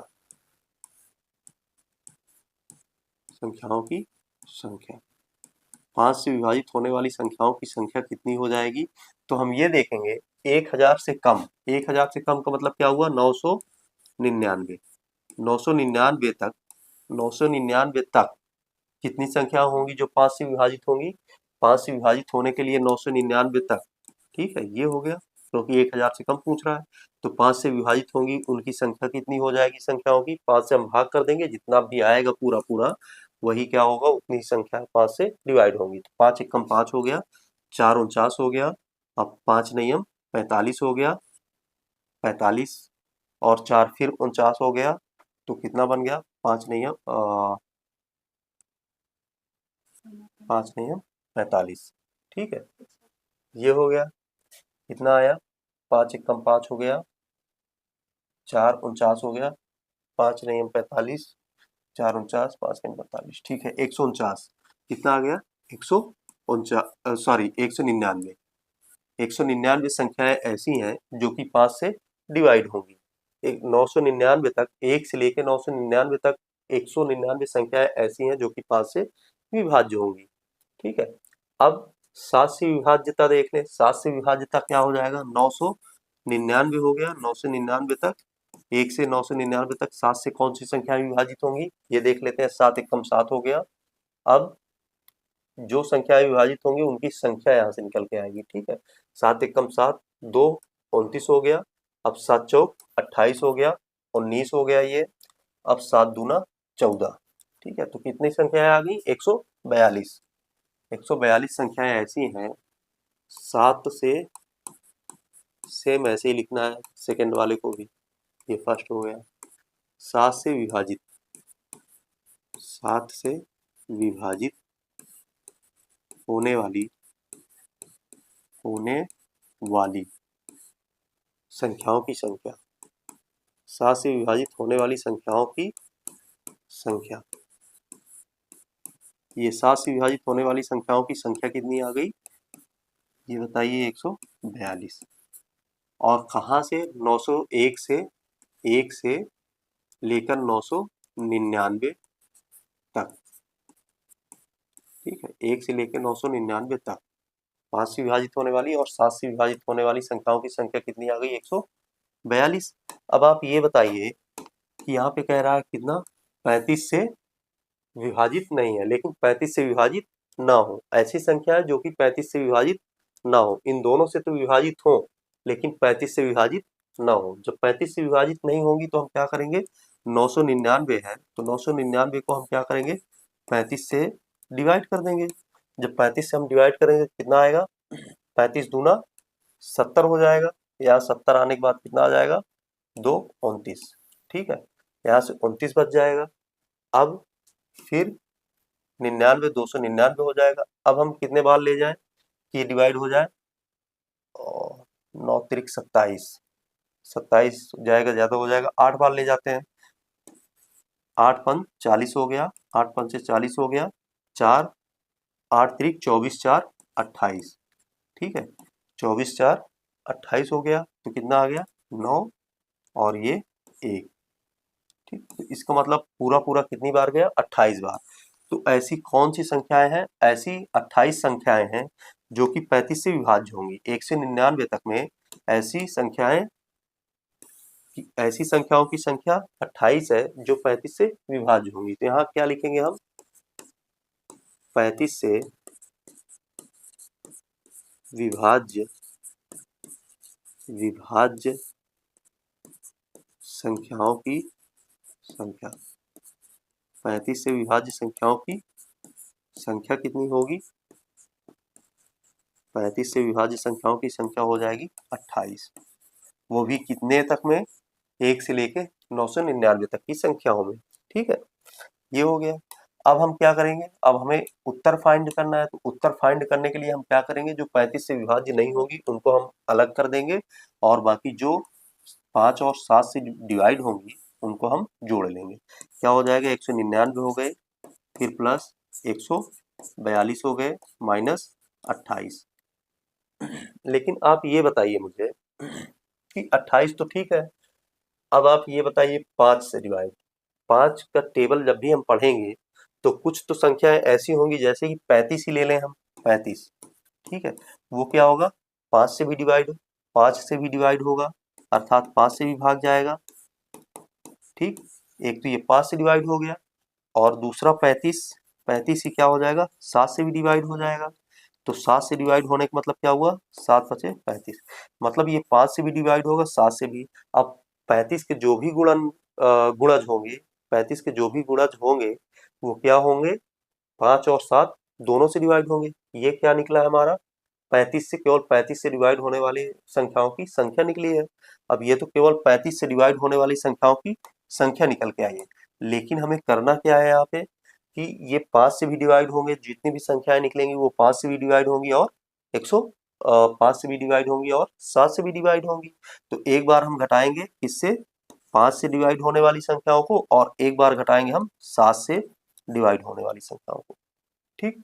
संख्याओं की संख्या, 5 से विभाजित होने वाली संख्याओं की संख्या कितनी हो जाएगी। तो हम ये देखेंगे 1000 से कम, 1000 से कम का मतलब क्या हुआ 999, 999 तक, 999 तक कितनी संख्या होंगी जो 5 से विभाजित होंगी, 5 से विभाजित होने के लिए 999 तक। ठीक है, ये हो गया क्योंकि 1000 से कम पूछ रहा है, तो 5 से विभाजित होंगी उनकी संख्या कितनी हो जाएगी संख्याओं की, 5 से हम भाग कर देंगे, जितना भी आएगा पूरा पूरा वही क्या होगा उतनी संख्या 5 से डिवाइड होगी। तो 5 एकम 5 हो गया, 4 49 हो गया, अब 5 नियम 45 हो गया, 45 और 4 फिर 49 हो गया, तो कितना बन गया 5 नियम 5 नियम 45। ठीक है, ये हो गया, कितना आया 5 एकम 5 हो गया, 4 49 हो गया, 5 नियम 45, 4 49, 5 नियम 45। ठीक है, 149 कितना आ गया 149, सॉरी 199, 199 संख्याएं ऐसी हैं जो कि 5 से डिवाइड होंगी। 999 तक, 1 से लेकर 999 तक 199 संख्याएं ऐसी हैं जो कि 5 से विभाज्य होंगी। ठीक है, अब 7 से विभाज्यता देख लें, 7 से विभाज्यता क्या हो जाएगा 999 हो गया, 999 तक, 1 से 999 तक 7 से कौन सी संख्याएं विभाजित होंगी ये देख लेते हैं। 7 एकम 7 हो गया, अब जो संख्याएं विभाजित होंगी उनकी संख्या यहाँ से निकल के आएगी। ठीक है, 7 एकम 7, 2 29 हो गया, अब 7 चौक 28 हो गया, 19 हो गया ये, अब 7 दूना 14। ठीक है, तो कितनी संख्याएं आ गई 142, 142 संख्याएं ऐसी हैं 7 से, सेम ऐसे ही लिखना है सेकंड वाले को भी, ये फर्स्ट हो गया 7 से विभाजित, 7 से विभाजित होने वाली संख्याओं की संख्या, 7 से विभाजित होने वाली संख्याओं की संख्या, ये 7 से विभाजित होने वाली संख्याओं की संख्या कितनी आ गई ये बताइए 142। और कहाँ से 901 से, 1 से लेकर 999 तक। ठीक है, 1 से लेकर 999 तक 5 से विभाजित होने वाली और 7 से विभाजित होने वाली संख्याओं की संख्या कितनी आ गई 142। अब आप ये बताइए कि यहाँ पे कह रहा है कितना 35 से विभाजित नहीं है लेकिन 35 से विभाजित ना हो, ऐसी संख्या है जो कि 35 से विभाजित ना हो, इन दोनों से तो विभाजित हो लेकिन 35 से विभाजित ना हो। जब 35 से विभाजित नहीं होंगी तो हम क्या करेंगे 999 है तो 999 को हम क्या करेंगे 35 से डिवाइड कर देंगे। जब 35 से हम डिवाइड करेंगे कितना आएगा 35 दूना 70 हो जाएगा, यहाँ 70 आने के बाद कितना आ जाएगा, 2 29। ठीक है, यहाँ से 29 बच जाएगा। अब फिर 99 299 हो जाएगा। अब हम कितने बार ले जाएं कि ये डिवाइड हो जाए, और 9 तिरिक 27, 27 जाएगा, ज्यादा हो जाएगा, 8 बार ले जाते हैं। 8 पंच 40 हो गया, 8 पंच से 40 हो गया, 4 8 तिरिक 24 4 28। ठीक है, 24 4 28 हो गया, तो कितना आ गया 9 और ये 1। ठीक, तो इसका मतलब पूरा पूरा कितनी बार गया, 28 बार। तो ऐसी कौन सी संख्याएं हैं, ऐसी 28 संख्याएं हैं जो कि 35 से विभाज्य होंगी। 1 से 99 तक में ऐसी संख्याएं, ऐसी संख्याओं की संख्या 28 है जो 35 से विभाज्य होंगी। तो यहाँ क्या लिखेंगे हम, 35 से विभाज्य विभाज्य संख्याओं की संख्या। 35 से विभाज्य संख्याओं की संख्या कितनी होगी, 35 से विभाज्य संख्याओं की संख्या हो जाएगी 28। वो भी कितने तक में, 1 से लेके 999 तक की संख्याओं में। ठीक है, ये हो गया। अब हम क्या करेंगे, अब हमें उत्तर फाइंड करना है। तो उत्तर फाइंड करने के लिए हम क्या करेंगे, जो 35 से विभाज्य नहीं होगी उनको हम अलग कर देंगे, और बाकी जो 5 और 7 से डिवाइड होंगी उनको हम जोड़ लेंगे। क्या हो जाएगा, 199 हो गए, फिर प्लस 142 हो गए, माइनस 28। लेकिन आप ये बताइए मुझे कि 28 तो ठीक है, अब आप ये बताइए 5 से डिवाइड, 5 का टेबल जब भी हम पढ़ेंगे तो कुछ तो संख्याएं ऐसी होंगी, जैसे कि 35 ही ले लें हम, 35। ठीक है, वो क्या होगा, 5 से भी डिवाइड, 5 से भी डिवाइड होगा, अर्थात 5 से भी भाग जाएगा। ठीक, एक तो ये 5 से डिवाइड हो गया, और दूसरा 35, 35 ही क्या हो जाएगा, 7 से भी डिवाइड हो जाएगा। तो 7 से डिवाइड होने का मतलब क्या हुआ, 7 बचे 35, मतलब ये 5 से भी डिवाइड होगा, 7 से भी। अब 35 के जो भी गुणज होंगे, 35 के जो भी गुणज होंगे वो क्या होंगे, 5 और 7 दोनों से डिवाइड होंगे। ये क्या निकला हमारा, 35 से केवल 35 से डिवाइड होने वाली संख्याओं की संख्या निकली है। अब ये तो केवल 35 से डिवाइड होने वाली संख्याओं की संख्या निकल के आई है, लेकिन हमें करना क्या है यहाँ पे, कि ये 5 से भी डिवाइड होंगे, जितनी भी संख्याएं निकलेंगी वो 5 से भी डिवाइड होंगी, और 5 से भी डिवाइड होंगी, और 7 से भी डिवाइड होंगी। तो एक बार हम घटाएंगे इससे 5 से डिवाइड होने वाली संख्याओं को, और एक बार घटाएंगे हम 7 से डिवाइड होने वाली संख्याओं को। ठीक,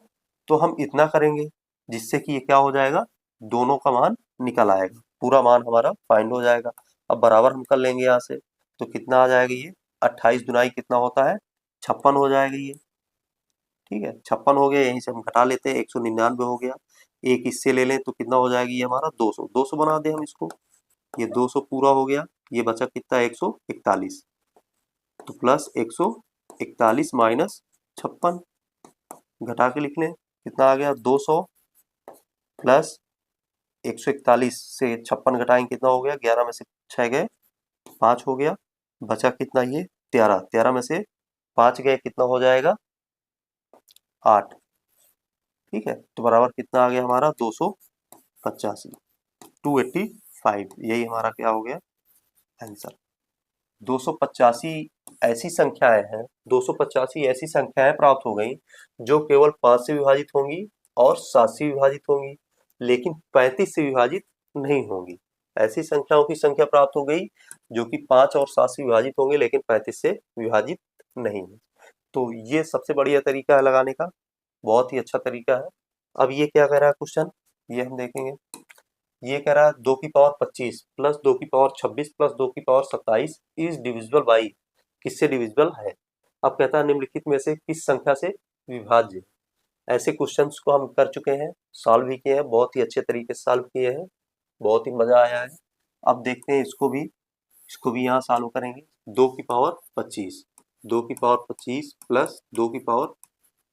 तो हम इतना करेंगे जिससे कि ये क्या हो जाएगा, दोनों का मान निकल आएगा, पूरा मान हमारा फाइंड हो जाएगा। अब बराबर हम कर लेंगे यहाँ से, तो कितना आ जाएगा ये, 28 दुनाई कितना होता है, 56 हो जाएगा ये। ठीक है, 56 हो गया, यहीं से हम घटा लेते हैं, 199 हो गया, एक इससे ले लें तो कितना हो जाएगी ये हमारा 200, 200 बना दें हम इसको, ये 200 पूरा हो गया, ये बचा कितना 141, तो प्लस 141 माइनस 56, घटा के लिख लें, कितना आ गया 200 प्लस 141 से 56 घटाएंगे कितना हो गया, 11 में से 6 गए 5 हो गया, बचा कितना ये 13, 13 में से 5 गए कितना हो जाएगा 8। ठीक है, तो बराबर कितना आ गया हमारा 285, 285, यही हमारा क्या हो गया आंसर। 285 ऐसी संख्याएं हैं, 285 ऐसी संख्याएं प्राप्त हो गई जो केवल 5 से विभाजित होंगी और 7 से विभाजित होंगी, लेकिन 35 से विभाजित नहीं होंगी। ऐसी संख्याओं की संख्या प्राप्त हो गई जो कि 5 और 7 से विभाजित होंगे, लेकिन 35 से विभाजित नहीं है। तो ये सबसे बढ़िया तरीका है लगाने का, बहुत ही अच्छा तरीका है। अब ये क्या कह रहा है क्वेश्चन, ये हम देखेंगे। ये कह रहा है 2 की पावर 25 प्लस 2 की पावर 26 प्लस 2 की पावर 27 इज डिविजिबल बाई, किससे डिविजिबल है। अब कहता है निम्नलिखित में से किस संख्या से विभाज्य है। ऐसे क्वेश्चंस को हम कर चुके हैं, सॉल्व भी किए हैं, बहुत ही अच्छे तरीके से सॉल्व किए हैं, बहुत ही मजा आया है। अब देखते हैं इसको भी यहाँ सॉल्व करेंगे। 2 की पावर 25, 2 की पावर 25 प्लस 2 की पावर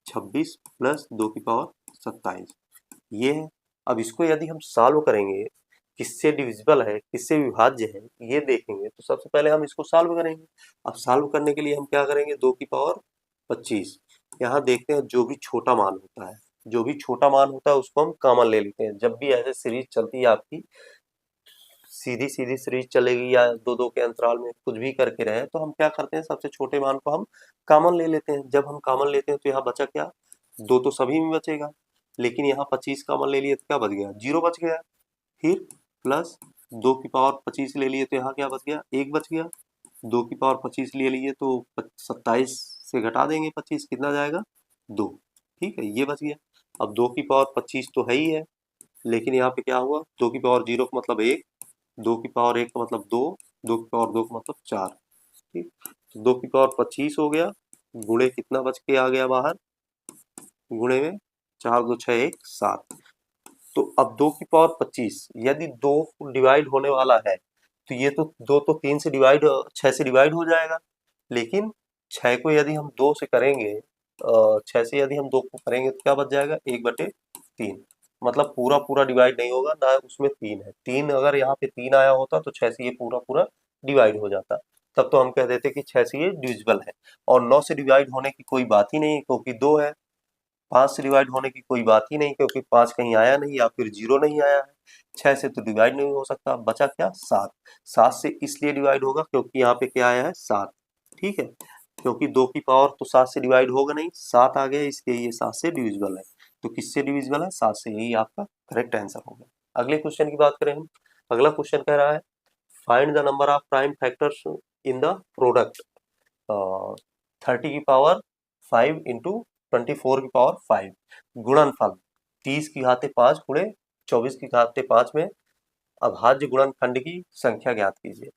26 प्लस 2 की पावर 27, ये है। अब इसको यदि हम सॉल्व करेंगे, किससे डिविजिबल है किससे विभाज्य है ये देखेंगे, तो सबसे पहले हम इसको सॉल्व करेंगे। अब सॉल्व करने के लिए हम क्या करेंगे, 2 की पावर 25, यहाँ देखते हैं जो भी छोटा मान होता है, जो भी छोटा मान होता है उसको हम कॉमन ले लेते हैं। जब भी ऐसे सीरीज चलती है आपकी सीधी सीधी सीरीज चलेगी या दो दो के अंतराल में कुछ भी करके रहे, तो हम क्या करते हैं, सबसे छोटे मान को हम कॉमन ले लेते हैं। जब हम कॉमन लेते हैं तो यहाँ बचा क्या, दो तो सभी में बचेगा, लेकिन यहाँ 25 कॉमन ले लिए तो क्या बच गया, 0 बच गया। फिर प्लस 2 की पावर 25 ले लिए तो यहाँ क्या बच गया, 1 बच गया। 2 की पावर 25 ले लिए तो 27 से घटा देंगे 25, कितना जाएगा, 2। ठीक है, ये बच गया। अब 2 की पावर 25 तो है ही है, लेकिन यहाँ पे क्या हुआ, 2 की पावर 0 का मतलब 1, 2 की पावर 1 का मतलब 2, 2 की पावर 2 का मतलब 4। ठीक, तो 2 की पावर 25 हो गया, गुणे कितना बच के आ गया बाहर, गुणे में 4 2 6 1 7। तो अब 2 की पावर 25 यदि 2 डिवाइड होने वाला है तो ये तो 2 तो 3 से डिवाइड 6 से डिवाइड हो जाएगा, लेकिन 6 को यदि हम 2 से करेंगे, 6 से यदि हम 2 को करेंगे तो क्या बच जाएगा, 1/3। मतलब पूरा पूरा डिवाइड नहीं होगा ना, उसमें 3 है, 3 अगर यहाँ पे 3 आया होता तो 6 से ये पूरा पूरा डिवाइड हो जाता, तब तो हम कह देते कि 6 से ये डिविजिबल है। और 9 से डिवाइड होने की कोई बात ही नहीं है क्योंकि 2 है। 5 से डिवाइड होने की कोई बात ही नहीं क्योंकि 5 कहीं आया नहीं या फिर 0 नहीं आया है। 6 से तो डिवाइड नहीं हो सकता, बचा क्या, 7। 7 से इसलिए डिवाइड होगा क्योंकि यहाँ पे क्या आया है, 7। ठीक है, क्योंकि 2 की पावर तो 7 से डिवाइड होगा नहीं, 7 आ गया, इसलिए ये 7 से डिविजिबल है। तो किससे डिविजिबल है, 7 से, यही आपका करेक्ट आंसर होगा। अगले क्वेश्चन की बात करें हम। अगला क्वेश्चन कह रहा है find the number of prime factors in the product 30 की पावर 5 इंटू 24 की पावर 5, गुणनफल 30 की घाते 5 गुणे 24 की घाते 5 में अभाज्य गुणनखंड की संख्या ज्ञात कीजिए।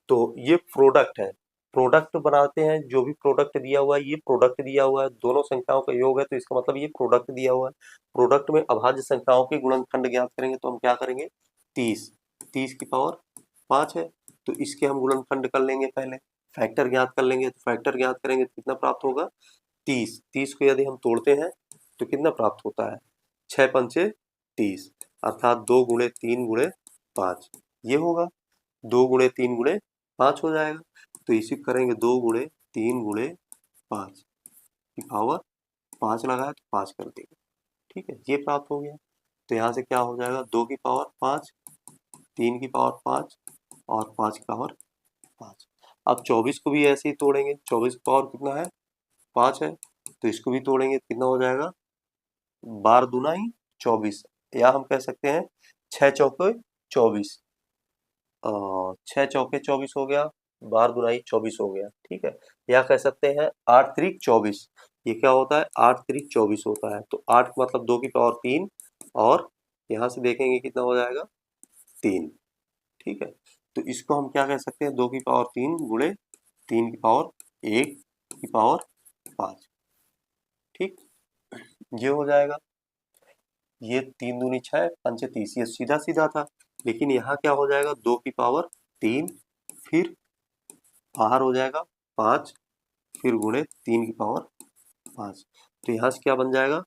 तो ये प्रोडक्ट है, प्रोडक्ट बनाते हैं, जो भी प्रोडक्ट दिया हुआ है, ये प्रोडक्ट दिया हुआ है, दोनों संख्याओं का योग है, तो इसका मतलब ये प्रोडक्ट दिया हुआ है। प्रोडक्ट में अभाज्य संख्याओं के गुणनखंड ज्ञात करेंगे तो हम क्या करेंगे, 30, 30 की पावर 5 है, तो इसके हम गुणनखंड कर लेंगे, पहले फैक्टर ज्ञात कर लेंगे। तो फैक्टर ज्ञात करेंगे तो कितना प्राप्त होगा, 30। 30 को यदि हम तोड़ते हैं तो कितना प्राप्त होता है, 6 पंचे 30, अर्थात 2 गुणे 3 गुणे 5, ये होगा 2 गुणे 3 गुणे 5 हो जाएगा। तो इसी करेंगे 2 गुणे 3 गुणे 5 की पावर 5 लगाया तो 5 कर देंगे। ठीक है, ये प्राप्त हो गया। तो यहाँ से क्या हो जाएगा, 2 की पावर 5, 3 की पावर 5 और 5 की पावर 5। अब 24 को भी ऐसे ही तोड़ेंगे, 24 की पावर कितना है, 5 है, तो इसको भी तोड़ेंगे कितना हो जाएगा, 12 दूना ही 24, या हम कह सकते हैं 6 चौके 24, 6 चौके 24 हो गया, 12 दुनाई 24 हो गया। ठीक है, या कह सकते हैं 8 त्रिक 24, ये क्या होता है, 8 त्रिक 24 होता है। तो 8 मतलब 2 की पावर 3, और यहाँ से देखेंगे कितना हो जाएगा, 3। ठीक है, तो इसको हम क्या कह सकते हैं, 2 की पावर 3 गुणे 3 की पावर 1 की पावर 5। ठीक, ये हो जाएगा, ये 3 दूनी 6 पंचे 30, ये सीधा सीधा था। लेकिन यहाँ क्या हो जाएगा, 2 की पावर 3, फिर बाहर हो जाएगा 5, फिर गुणे 3 की पावर 5। तो यहाँ से क्या बन जाएगा,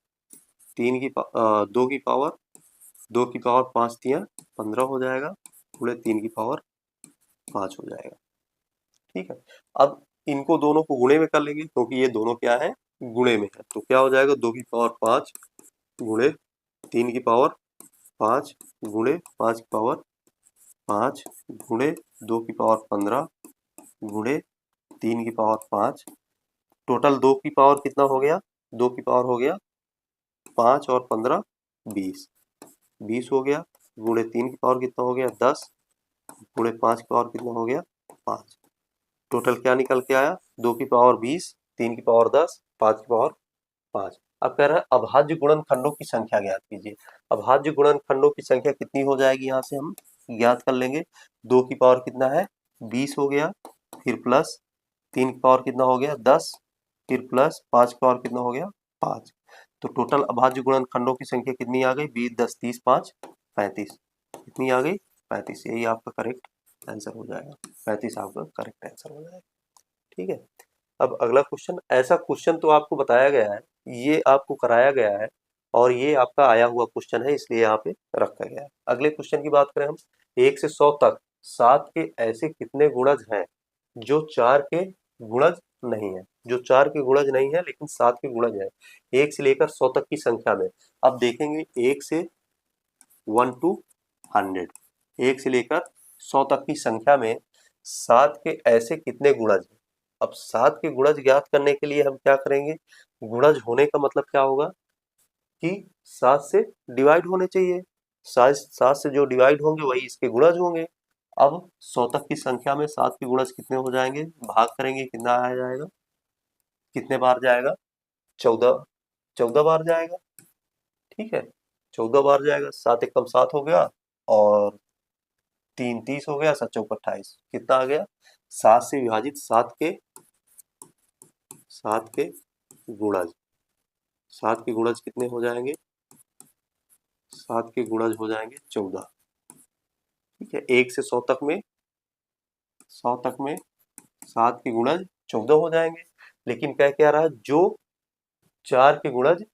2 की पावर 2 की पावर 5 तियाँ 15 हो जाएगा, गुणे 3 की पावर 5 हो जाएगा। ठीक है, अब इनको दोनों को गुणे में कर लेंगे क्योंकि ये दोनों क्या है, गुणे में है। तो क्या हो जाएगा, 2 की पावर 5 गुणे 3 की पावर 5 गुणे 5 की पावर 5 गुणे 2 की पावर 15 गुणे 3 की पावर 5। टोटल 2 की पावर कितना हो गया, 2 की पावर हो गया 5 और 15 20, 20 हो गया, गुणे 3 की पावर कितना हो गया 10, गुणे 5 की पावर कितना हो गया 5। टोटल क्या निकल के आया, 2 की पावर 20, 3 की पावर 10, 5 की पावर 5। अब कह रहा है अभाज्य गुणनखंडों की संख्या ज्ञात कीजिए। अभाज्य गुणनखंडों की संख्या कितनी हो जाएगी, यहाँ से हम ज्ञात कर लेंगे। 2 की पावर कितना है, 20 हो गया, फिर प्लस 3 की पावर कितना हो गया 10, फिर प्लस 5 की पावर कितना हो गया 5। तो टोटल अभाज्य गुणनखंडों की संख्या कितनी आ गई, 20 10 30 5 35, कितनी आ गई 35। यही आपका करेक्ट आंसर हो जाएगा, 35 आपका करेक्ट आंसर हो जाएगा। ठीक है, अब अगला क्वेश्चन, ऐसा क्वेश्चन तो आपको बताया गया है, ये आपको कराया गया है और ये आपका आया हुआ क्वेश्चन है, इसलिए यहाँ पे रखा गया है। अगले क्वेश्चन की बात करें हम, 1 से 100 तक 7 के ऐसे कितने गुणज हैं जो 4 के गुणज नहीं है, जो 4 के गुणज नहीं है लेकिन 7 के गुणज है, 1 से लेकर 100 तक की संख्या में। अब देखेंगे 1 से 1 to 100, 1 से लेकर 100 तक की संख्या में 7 के ऐसे कितने गुणज हैं। अब 7 के गुणज ज्ञात करने के लिए हम क्या करेंगे, गुणज होने का मतलब क्या होगा कि 7 से डिवाइड होने चाहिए, 7 से जो डिवाइड होंगे वही इसके गुणज होंगे। अब 100 तक की संख्या में 7 के गुणज कितने हो जाएंगे, भाग करेंगे कितना आ जाएगा, कितने बार जाएगा, 14 14 बार जाएगा। ठीक है, 14 बार जाएगा, 7 एकम 7 हो गया और 3 30 हो गया, 7 चौक 28, कितना आ गया, 7 से विभाजित 7 के गुणज, 7 के गुणज कितने हो जाएंगे, 7 के गुणज हो जाएंगे 14। ठीक है, 1 से 100 तक में 7 के गुणज 14 हो जाएंगे। लेकिन कह क्या रहा है, जो 4 के गुणज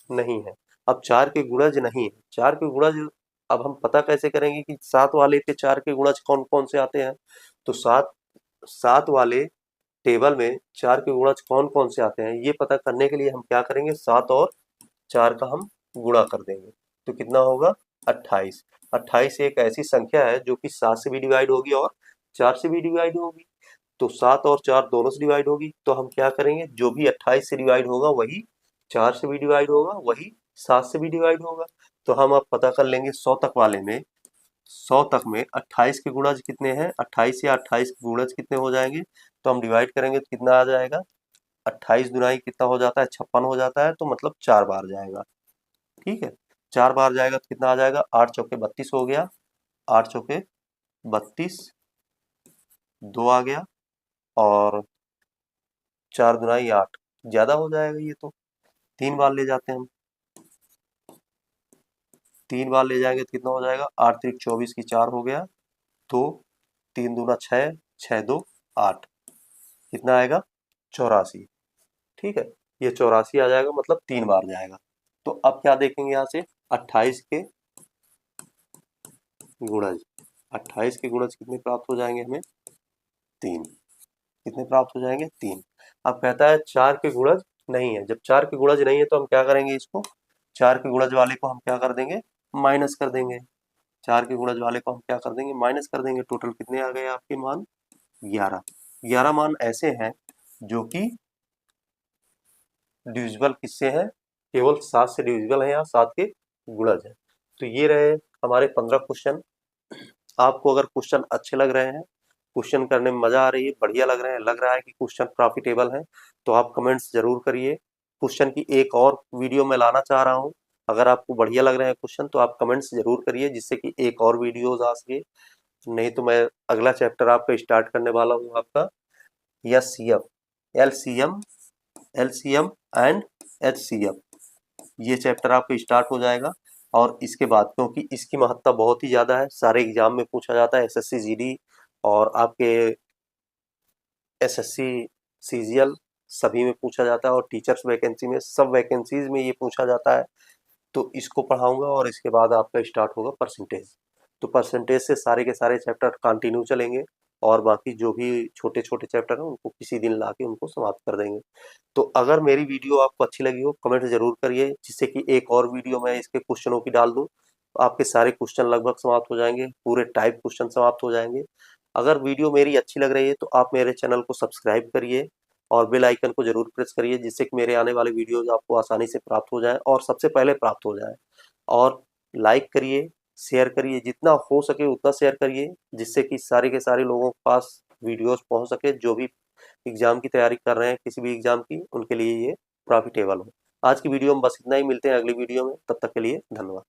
नहीं है। अब 4 के गुणज नहीं है, 4 के गुणज अब हम पता कैसे करेंगे कि 7 वाले के 4 के गुणज कौन कौन से आते हैं। तो 7 वाले टेबल में 4 के गुणज कौन कौन से आते हैं, ये पता करने के लिए हम क्या करेंगे, 7 और 4 का हम गुणा कर देंगे। तो कितना होगा, 28। 28 एक ऐसी संख्या है जो कि 7 से भी डिवाइड होगी और 4 से भी डिवाइड होगी। तो 7 और 4 दोनों से डिवाइड होगी, तो हम क्या करेंगे, जो भी 28 से डिवाइड होगा वही 4 से भी डिवाइड होगा, वही 7 से भी डिवाइड होगा। तो हम अब पता कर लेंगे 100 तक वाले में, 100 तक में 28 के गुणज कितने हैं, 28 या 28 के गुणज कितने हो जाएंगे। तो हम डिवाइड करेंगे तो कितना आ जाएगा, 28 दुनाई कितना हो जाता है, 56 हो जाता है, तो मतलब 4 बार जाएगा। ठीक है, 4 बार जाएगा तो कितना आ जाएगा, 8 चौके 32 हो गया, 8 चौके 32, 2 आ गया और 4 दुनाई 8, ज्यादा हो जाएगा ये तो, 3 बार ले जाते हैं हम, 3 बार ले जाएंगे तो कितना हो जाएगा, 8 त्रिक 24 की 4 हो गया, तो 3 दूना 6, 6 2 8, कितना आएगा, 84। ठीक है, ये 84 आ जाएगा, मतलब 3 बार जाएगा। तो अब क्या देखेंगे यहाँ से, 28 के गुणज, 28 के गुणज कितने प्राप्त हो जाएंगे हमें, 3। कितने प्राप्त हो जाएंगे, 3। अब कहता है 4 के गुणज नहीं है, जब 4 के गुणज नहीं है तो हम क्या करेंगे, इसको 4 के गुणज वाले को हम क्या कर देंगे, माइनस कर देंगे। 4 के गुणज वाले को हम क्या कर देंगे, माइनस कर देंगे। टोटल कितने आ गए आपके मान, 11। 11 मान ऐसे हैं जो कि डिविजिबल किससे हैं, केवल 7 से डिविजिबल है या 7 के गुणज है। तो ये रहे हमारे 15 क्वेश्चन। आपको अगर क्वेश्चन अच्छे लग रहे हैं, क्वेश्चन करने में मजा आ रही है, बढ़िया लग रहे हैं, लग रहा है कि क्वेश्चन प्रॉफिटेबल है, तो आप कमेंट्स जरूर करिए। क्वेश्चन की एक और वीडियो मैं लाना चाह रहा हूँ, अगर आपको बढ़िया लग रहे हैं क्वेश्चन तो आप कमेंट्स जरूर करिए, जिससे कि एक और वीडियोज आ सके। नहीं तो मैं अगला चैप्टर आपका स्टार्ट करने वाला हूँ, आपका HCF, LCM, LCM and HCF, ये चैप्टर आपका स्टार्ट हो जाएगा। और इसके बाद, क्योंकि इसकी महत्ता बहुत ही ज़्यादा है, सारे एग्जाम में पूछा जाता है, एसएससी जीडी और आपके एसएससी सीजीएल सभी में पूछा जाता है, और टीचर्स वैकेंसी में, सब वैकेंसीज में ये पूछा जाता है। तो इसको पढ़ाऊंगा और इसके बाद आपका स्टार्ट होगा परसेंटेज। तो परसेंटेज से सारे के सारे चैप्टर कंटिन्यू चलेंगे, और बाकी जो भी छोटे छोटे चैप्टर हैं उनको किसी दिन ला के उनको समाप्त कर देंगे। तो अगर मेरी वीडियो आपको अच्छी लगी हो, कमेंट जरूर करिए, जिससे कि एक और वीडियो मैं इसके क्वेश्चनों की डाल दूं। आपके सारे क्वेश्चन लगभग समाप्त हो जाएंगे, पूरे टाइप क्वेश्चन समाप्त हो जाएंगे। अगर वीडियो मेरी अच्छी लग रही है तो आप मेरे चैनल को सब्सक्राइब करिए और बेल आइकन को जरूर प्रेस करिए, जिससे कि मेरे आने वाले वीडियोज आपको आसानी से प्राप्त हो जाए और सबसे पहले प्राप्त हो जाए। और लाइक करिए, शेयर करिए, जितना हो सके उतना शेयर करिए, जिससे कि सारे के सारे लोगों के पास वीडियोस पहुंच सके, जो भी एग्जाम की तैयारी कर रहे हैं, किसी भी एग्जाम की, उनके लिए ये प्रॉफिटेबल हो। आज की वीडियो में बस इतना ही, मिलते हैं अगली वीडियो में, तब तक के लिए धन्यवाद।